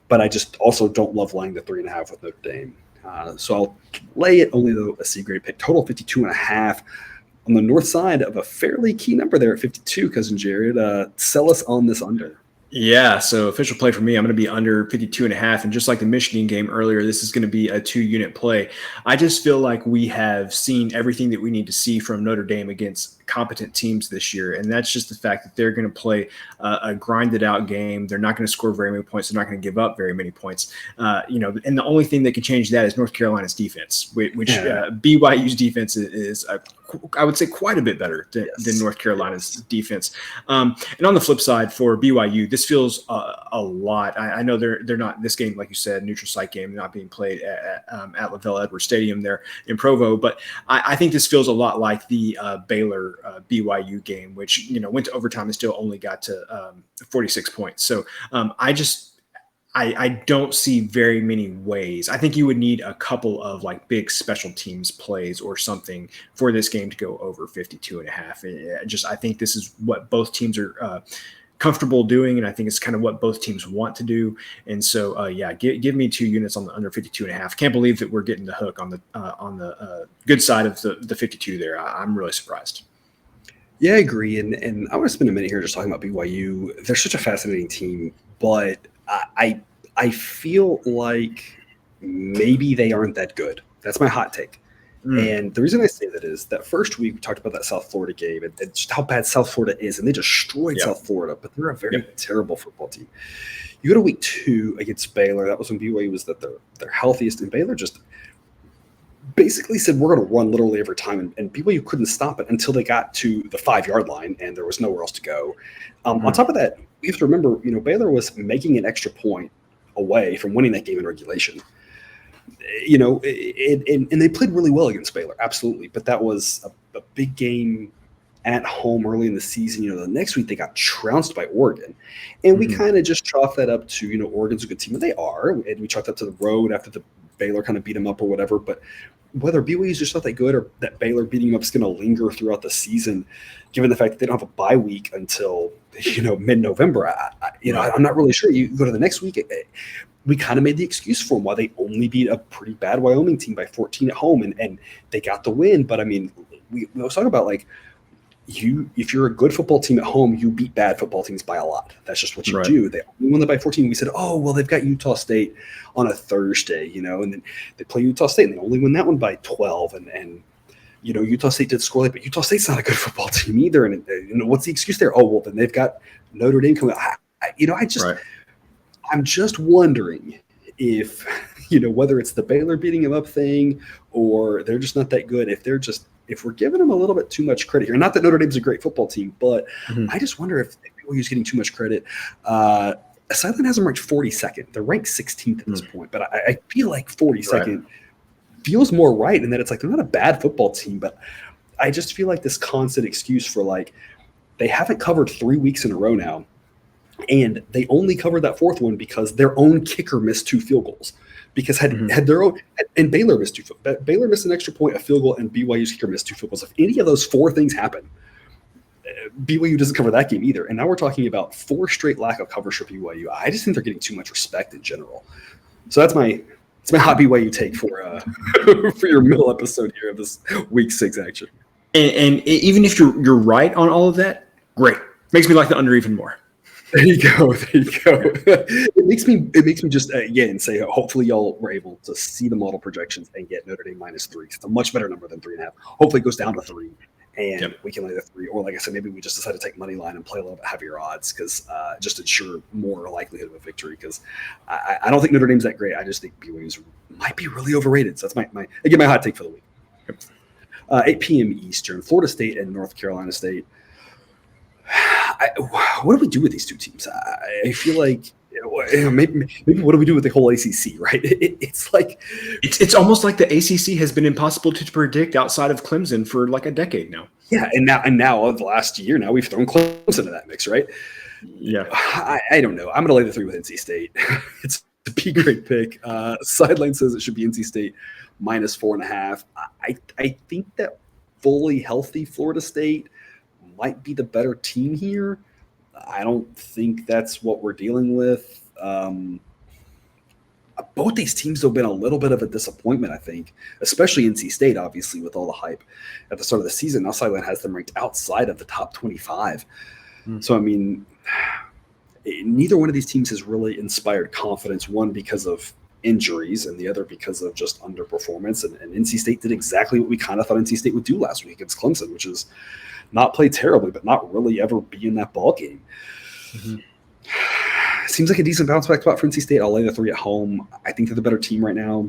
but I just also don't love laying the 3.5 with Notre Dame. So I'll lay it only though a C grade pick. Total 52.5 on the north side of a fairly key number there at 52. Cousin Jared, sell us on this under. Yeah, so official play for me, I'm going to be under 52.5. And just like the Michigan game earlier, this is going to be a 2-unit play. I just feel like we have seen everything that we need to see from Notre Dame against competent teams this year. And that's just the fact that they're going to play a grinded out game. They're not going to score very many points. They're not going to give up very many points. And the only thing that can change that is North Carolina's defense, which BYU's defense is I would say quite a bit better than North Carolina's defense. And on the flip side for BYU, this feels a lot. I know they're not this game, like you said, neutral site game, not being played at LaVell Edwards Stadium there in Provo. But I think this feels a lot like the Baylor BYU game, which went to overtime and still only got to 46 points. So I don't see very many ways. I think you would need a couple of like big special teams plays or something for this game to go over 52.5. I think this is what both teams are comfortable doing, and I think it's kind of what both teams want to do. And so, give me 2 units on the under 52.5. Can't believe that we're getting the hook on the good side of the 52 there. I'm really surprised. Yeah, I agree. And I want to spend a minute here just talking about BYU. They're such a fascinating team, but I feel like maybe they aren't that good. That's my hot take. And the reason I say that is that first week we talked about that South Florida game and just how bad South Florida is, and they destroyed South Florida, but they're a very terrible football team. You go to week 2 against Baylor. That was when BYU was at their healthiest, and Baylor just basically said, we're going to run literally every time, and BYU couldn't stop it until they got to the 5-yard line, and there was nowhere else to go. On top of that, we have to remember, Baylor was making an extra point away from winning that game in regulation. And they played really well against Baylor, absolutely, but that was a big game at home early in the season. The next week they got trounced by Oregon, and we kind of just chalk that up to, Oregon's a good team, and they are, and we chalked that to the road after the Baylor kind of beat them up or whatever. But whether BYU is just not that good or that Baylor beating them up is going to linger throughout the season, given the fact that they don't have a bye week until mid-November, I'm not really sure. You go to the next week, we kind of made the excuse for them why they only beat a pretty bad Wyoming team by 14 at home, and they got the win. But I mean, we was talking about like, if you're a good football team at home, you beat bad football teams by a lot. That's just what you do. They only won them by 14. We said, oh, well, they've got Utah State on a Thursday, and then they play Utah State, and they only win that one by 12. And Utah State did score late, but Utah State's not a good football team either. And what's the excuse there? Oh, well, then they've got Notre Dame coming. I'm just wondering if, whether it's the Baylor beating them up thing or they're just not that good, if we're giving them a little bit too much credit here. Not that Notre Dame's a great football team, but I just wonder if BYU's getting too much credit. Sideline has them ranked 42nd. They're ranked 16th at this point, but I feel like 42nd feels more right in that it's like they're not a bad football team, but I just feel like this constant excuse for like they haven't covered 3 weeks in a row now, and they only covered that fourth one because their own kicker missed 2 field goals. Because had their own, and Baylor missed 2 field goals. Baylor missed an extra point, a field goal, and BYU's kicker missed 2 field goals. If any of those 4 things happen, BYU doesn't cover that game either. And now we're talking about 4 straight lack of coverage for BYU. I just think they're getting too much respect in general. So that's my hot BYU take for for your middle episode here of this week 6 action. And even if you're right on all of that, great. Makes me like the under even more. There you go. It makes me just again say hopefully y'all were able to see the model projections and get Notre Dame -3. It's a much better number than 3.5. Hopefully it goes down to 3, and we can lay the 3. Or like I said, maybe we just decide to take money line and play a little bit heavier odds because just ensure more likelihood of a victory. Because I don't think Notre Dame's that great. I just think BYU might be really overrated. So that's my hot take for the week. 8 p.m. Eastern, Florida State and North Carolina State. What do we do with these 2 teams? I feel like maybe what do we do with the whole ACC? Right? It's like it's almost like the ACC has been impossible to predict outside of Clemson for like a decade now. Yeah, and now of the last year, now we've thrown Clemson into that mix, right? Yeah, I don't know. I'm going to lay the 3 with NC State. It's a B grade pick. Sideline says it should be NC State -4.5. I think that fully healthy Florida State might be the better team here. I don't think that's what we're dealing with. both these teams have been a little bit of a disappointment, I think, especially NC State, obviously, with all the hype at the start of the season. Now Sideline has them ranked outside of the top 25. So, I mean, neither one of these teams has really inspired confidence, one because of injuries and the other because of just underperformance. And NC State did exactly what we kind of thought NC State would do last week against Clemson, which is not play terribly, but not really ever be in that ball game. Seems like a decent bounce back spot for NC State. I'll lay the 3 at home. I think they're the better team right now,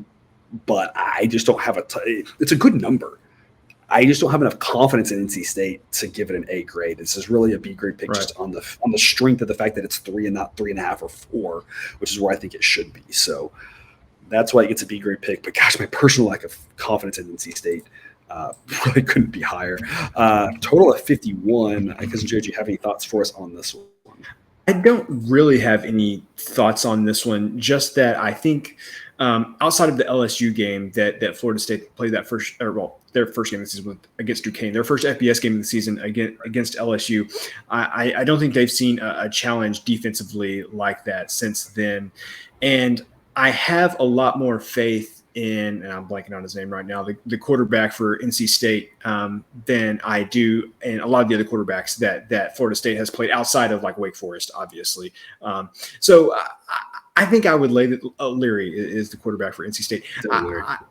but I just don't have it's a good number. I just don't have enough confidence in NC State to give it an A grade. This is really a B grade pick, just on the strength of the fact that it's 3 and not 3.5 or 4, which is where I think it should be. So that's why it gets a B grade pick. But gosh, my personal lack of confidence in NC State really couldn't be higher. Total of 51. Cousin Jared, do you have any thoughts for us on this one? I don't really have any thoughts on this one, just that I think outside of the LSU game that Florida State played their first game of the season against Duquesne, their first FBS game of the season against LSU, I don't think they've seen a challenge defensively like that since then. And I have a lot more faith in, and I'm blanking on his name right now, the quarterback for NC State than I do, and a lot of the other quarterbacks that Florida State has played outside of like Wake Forest, obviously. So I think I would lay that Leary is the quarterback for NC State.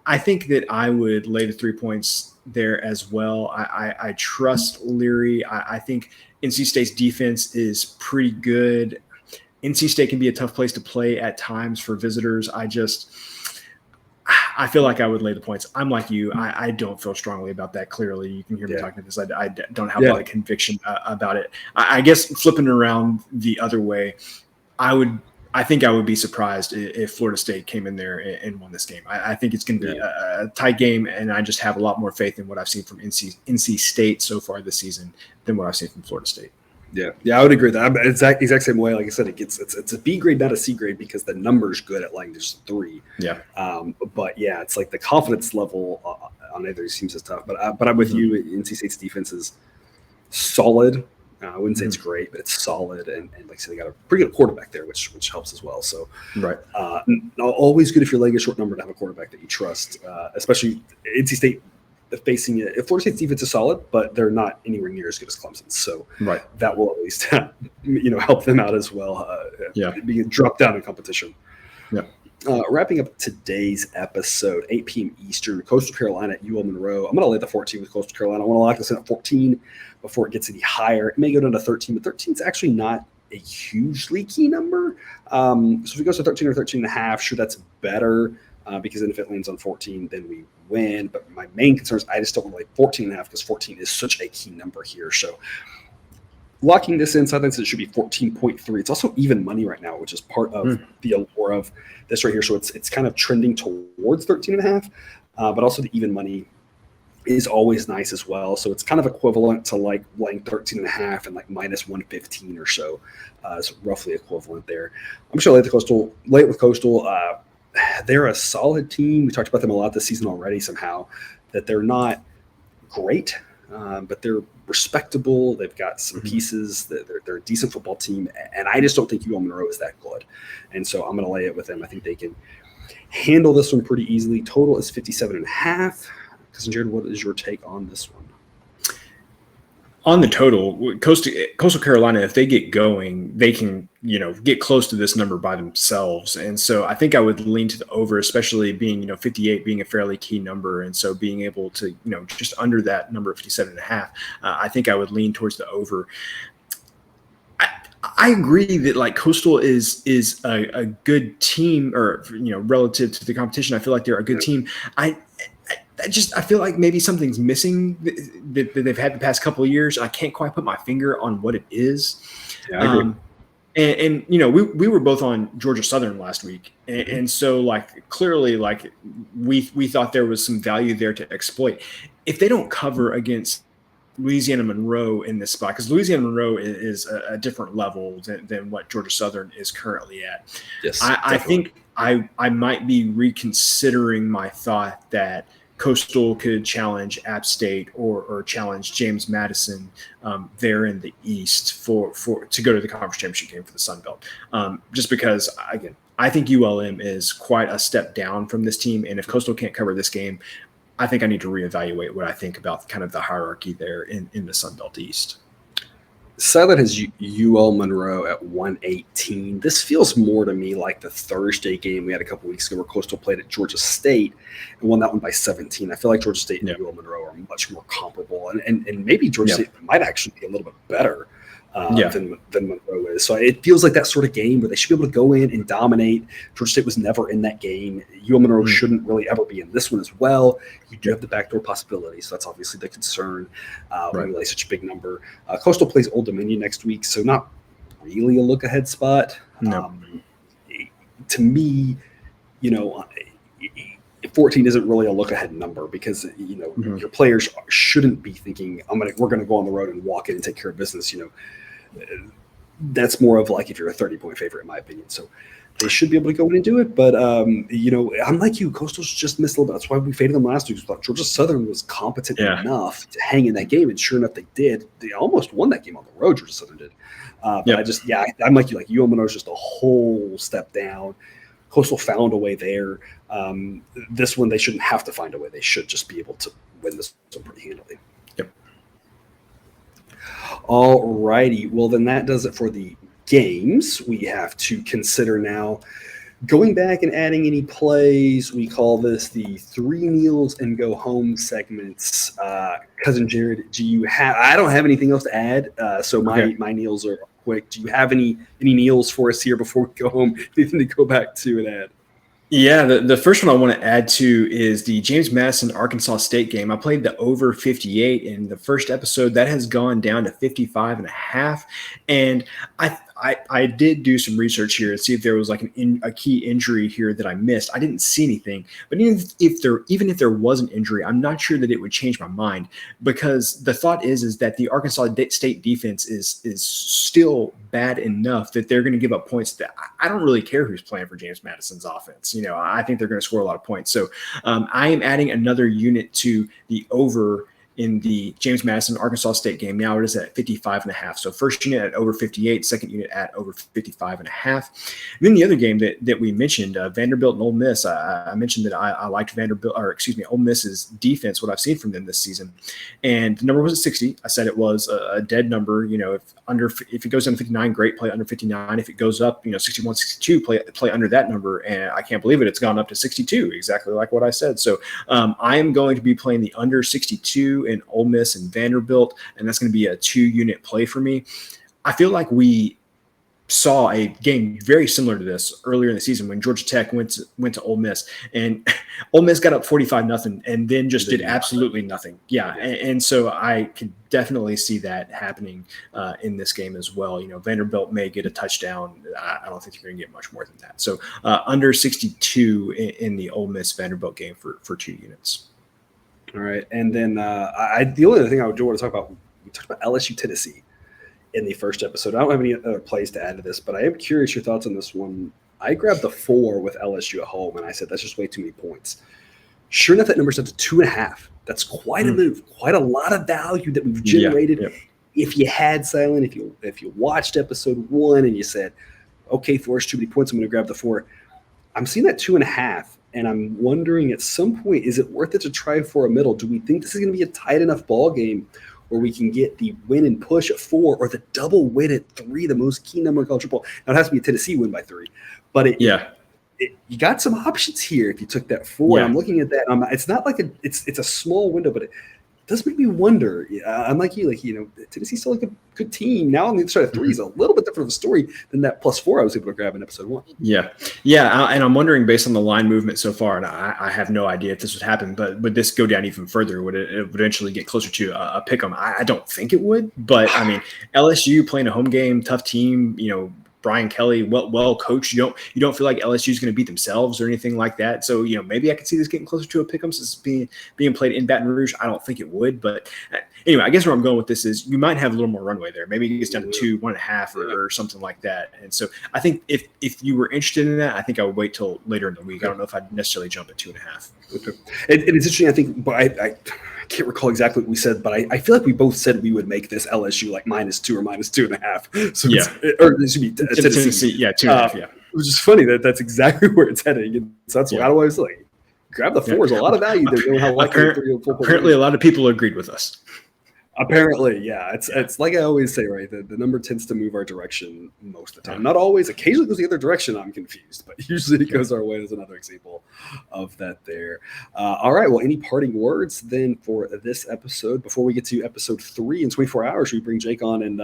I think that I would lay the 3 points there as well. I trust Leary. I think NC State's defense is pretty good. NC State can be a tough place to play at times for visitors. I feel like I would lay the points. I'm like you. I don't feel strongly about that. Clearly, you can hear me talking about this. I don't have a lot of conviction about it. I guess flipping around the other way, I think I would be surprised if Florida State came in there and won this game. I think it's going to be a tight game, and I just have a lot more faith in what I've seen from NC State so far this season than what I've seen from Florida State. Yeah, I would agree with that. It's the exact same way. Like I said, it's a B grade, not a C grade, because the number's good at like there's 3. Yeah. But yeah, it's like the confidence level on either of these teams is tough. But I'm with you. NC State's defense is solid. I wouldn't say it's great, but it's solid. And like I said, they got a pretty good quarterback there, which helps as well. So always good if you're laying a short number to have a quarterback that you trust, especially NC State. Facing it, Florida State's defense is solid, but they're not anywhere near as good as Clemson's. So that will at least help them out as well. Being dropped down in competition. Yeah. Wrapping up today's episode, 8 p.m. Eastern, Coastal Carolina at UL Monroe. I'm going to lay the 14 with Coastal Carolina. I want to lock this in at 14 before it gets any higher. It may go down to 13, but 13 is actually not a hugely key number. So if it goes to 13 or 13.5, sure, that's better. Because then if it lands on 14, then we win. But my main concern is I just don't want to like 14.5 because 14 is such a key number here. So locking this in, so I think it should be 14.3. It's also even money right now, which is part of the allure of this right here. So it's kind of trending towards 13.5, but also the even money is always nice as well. So it's kind of equivalent to like laying 13.5 and like minus 115 or so. It's roughly equivalent there. I'm sure lay it with Coastal. They're a solid team. We talked about them a lot this season already somehow, that they're not great, but they're respectable. They've got some pieces. They're a decent football team, and I just don't think UL Monroe is that good. And so I'm going to lay it with them. I think they can handle this one pretty easily. Total is 57.5. Cousin Jared, what is your take on this one? On the total, Coastal Carolina, if they get going, they can, get close to this number by themselves. And so I think I would lean to the over, especially being, 58 being a fairly key number. And so being able to, just under that number of 57.5, I think I would lean towards the over. I agree that like Coastal is a good team, or, relative to the competition, I feel like they're a good team. I feel like maybe something's missing that they've had the past couple of years. I can't quite put my finger on what it is. Yeah, I agree. And we were both on Georgia Southern last week. And so like clearly like we thought there was some value there to exploit. If they don't cover against Louisiana Monroe in this spot, because Louisiana Monroe is a different level than what Georgia Southern is currently at. Yes, I think I might be reconsidering my thought that Coastal could challenge App State or challenge James Madison there in the East for to go to the conference championship game for the Sun Belt. Just because, again, I think ULM is quite a step down from this team, and if Coastal can't cover this game, I think I need to reevaluate what I think about kind of the hierarchy there in the Sun Belt East. Silent has UL Monroe at 118. This feels more to me like the Thursday game we had a couple weeks ago where Coastal played at Georgia State and won that one by 17. I feel like Georgia State and UL Monroe are much more comparable, and maybe Georgia State might actually be a little bit better than Monroe is. So it feels like that sort of game where they should be able to go in and dominate. Georgia State was never in that game. UL Monroe shouldn't really ever be in this one as well. You do have the backdoor possibility, so that's obviously the concern when you lay such a big number. Coastal plays Old Dominion next week, so not really a look-ahead spot. No. To me, 14 isn't really a look-ahead number because your players shouldn't be thinking, we're going to go on the road and walk in and take care of business. That's more of like if you're a 30-point favorite, in my opinion. So they should be able to go in and do it. But, I'm like you. Coastal's just missed a little bit. That's why we faded them last week. We thought Georgia Southern was competent enough to hang in that game. And sure enough, they did. They almost won that game on the road, Georgia Southern did. I'm like you. Like, UL Monroe is just a whole step down. Coastal found a way there. This one, they shouldn't have to find a way. They should just be able to win this one pretty handily. Yep. All righty. Well, then that does it for the games. We have to consider now going back and adding any plays. We call this the 3 meals and go home segments. Cousin Jared, I don't have anything else to add. So my meals are quick. Do you have any meals for us here before we go home? Anything to go back to and add? Yeah, the first one I want to add to is the James Madison Arkansas State game. I played the over 58 in the first episode. That has gone down to 55.5. And I did do some research here and see if there was like a key injury here that I missed. I didn't see anything, but even if there was an injury, I'm not sure that it would change my mind, because the thought is that the Arkansas State defense is still bad enough that they're going to give up points. That I don't really care who's playing for James Madison's offense. I think they're going to score a lot of points. So I am adding another unit to the over in the James Madison Arkansas State game. Now it is at 55.5. So first unit at over 58, second unit at over 55.5. And then the other game that we mentioned, Vanderbilt and Ole Miss. I mentioned that I liked Ole Miss's defense, what I've seen from them this season. And the number was at 60. I said it was a dead number. If it goes down to 59, great, play under 59. If it goes up, 61, 62, play under that number. And I can't believe it. It's gone up to 62, exactly like what I said. So I am going to be playing the under 62 in Ole Miss and Vanderbilt, and that's going to be a 2-unit play for me. I feel like we saw a game very similar to this earlier in the season when Georgia Tech went to Ole Miss, and Ole Miss got up 45-0 and then just did absolutely nothing. Yeah, and so I can definitely see that happening in this game as well. Vanderbilt may get a touchdown. I don't think you're going to get much more than that. So under 62 in the Ole Miss Vanderbilt game for 2 units. All right, and then the only other thing I would want to talk about, we talked about LSU Tennessee in the first episode. I don't have any other plays to add to this, but I am curious your thoughts on this one. I grabbed the 4 with LSU at home, and I said that's just way too many points. Sure enough, that number's up to 2.5. That's quite a move, quite a lot of value that we've generated. Yeah. If you had Silent, if you watched episode 1 and you said, okay, 4 is too many points, I'm going to grab the 4. I'm seeing that 2.5. And I'm wondering at some point, is it worth it to try for a middle? Do we think this is going to be a tight enough ball game where we can get the win and push at 4 or the double win at 3, the most key number in college football? Now, it has to be a Tennessee win by 3. But you got some options here if you took that 4. Yeah. I'm looking at that. It's not like it's a small window, but it does make me wonder. I'm like you, Tennessee's still like a good team. Now on the other side of 3 is a little bit different of a story than that +4 I was able to grab in episode 1. Yeah. And I'm wondering, based on the line movement so far, and I have no idea if this would happen, but would this go down even further? Would it eventually get closer to a pick 'em? I don't think it would, but I mean, LSU playing a home game, tough team, Brian Kelly, well coached. You don't feel like LSU is going to beat themselves or anything like that. So maybe I could see this getting closer to a pick'em since it's being played in Baton Rouge. I don't think it would, but anyway, I guess where I'm going with this is you might have a little more runway there. Maybe it gets down to 1.5 or something like that. And so I think if you were interested in that, I think I would wait till later in the week. I don't know if I'd necessarily jump at 2.5. Okay. And it's interesting, I think, but I can't recall exactly what we said, but I feel like we both said we would make this LSU like -2 or -2.5. So or it should be Tennessee. Yeah, 2.5. Yeah, which is funny that's exactly where it's heading. And so that's why I was like, grab the 4s. A lot of value there. Apparently, a lot of people agreed with us. Apparently, yeah. It's like I always say, right? The number tends to move our direction most of the time. Not always. Occasionally goes the other direction. I'm confused, but usually it goes our way. There's another example of that there. All right. Well, any parting words then for this episode before we get to episode 3 in 24 hours? Should we bring Jake on and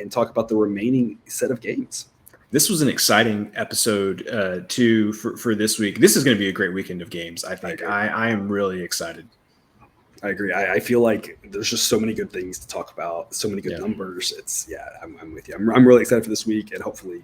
talk about the remaining set of games? This was an exciting episode too for this week. This is going to be a great weekend of games. I think I am really excited. I agree. I feel like there's just so many good things to talk about, so many good numbers. I'm with you. I'm really excited for this week, and hopefully,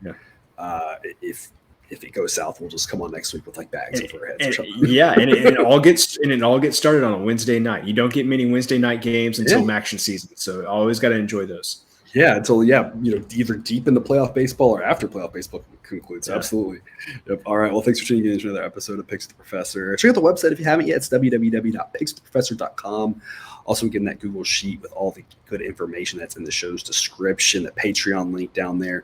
if it goes south, we'll just come on next week with like bags over our heads. And it all gets started on a Wednesday night. You don't get many Wednesday night games until action season, so always got to enjoy those. Yeah, until either deep into playoff baseball or after playoff baseball concludes. Yeah. Absolutely. Yep. All right. Well, thanks for tuning in to another episode of Picks with the Professor. Check out the website if you haven't yet. It's www.pickswiththeprofessor.com. Also, getting that Google Sheet with all the good information that's in the show's description. The Patreon link down there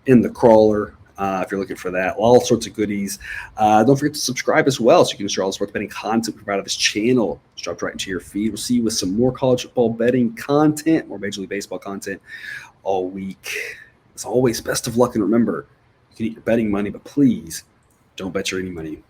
in the crawler. If you're looking for that, all sorts of goodies. Don't forget to subscribe as well so you can ensure all the sports betting content we provide on this channel. It's dropped right into your feed. We'll see you with some more college football betting content, more Major League Baseball content all week. As always, best of luck, and remember, you can eat your betting money, but please don't bet your any money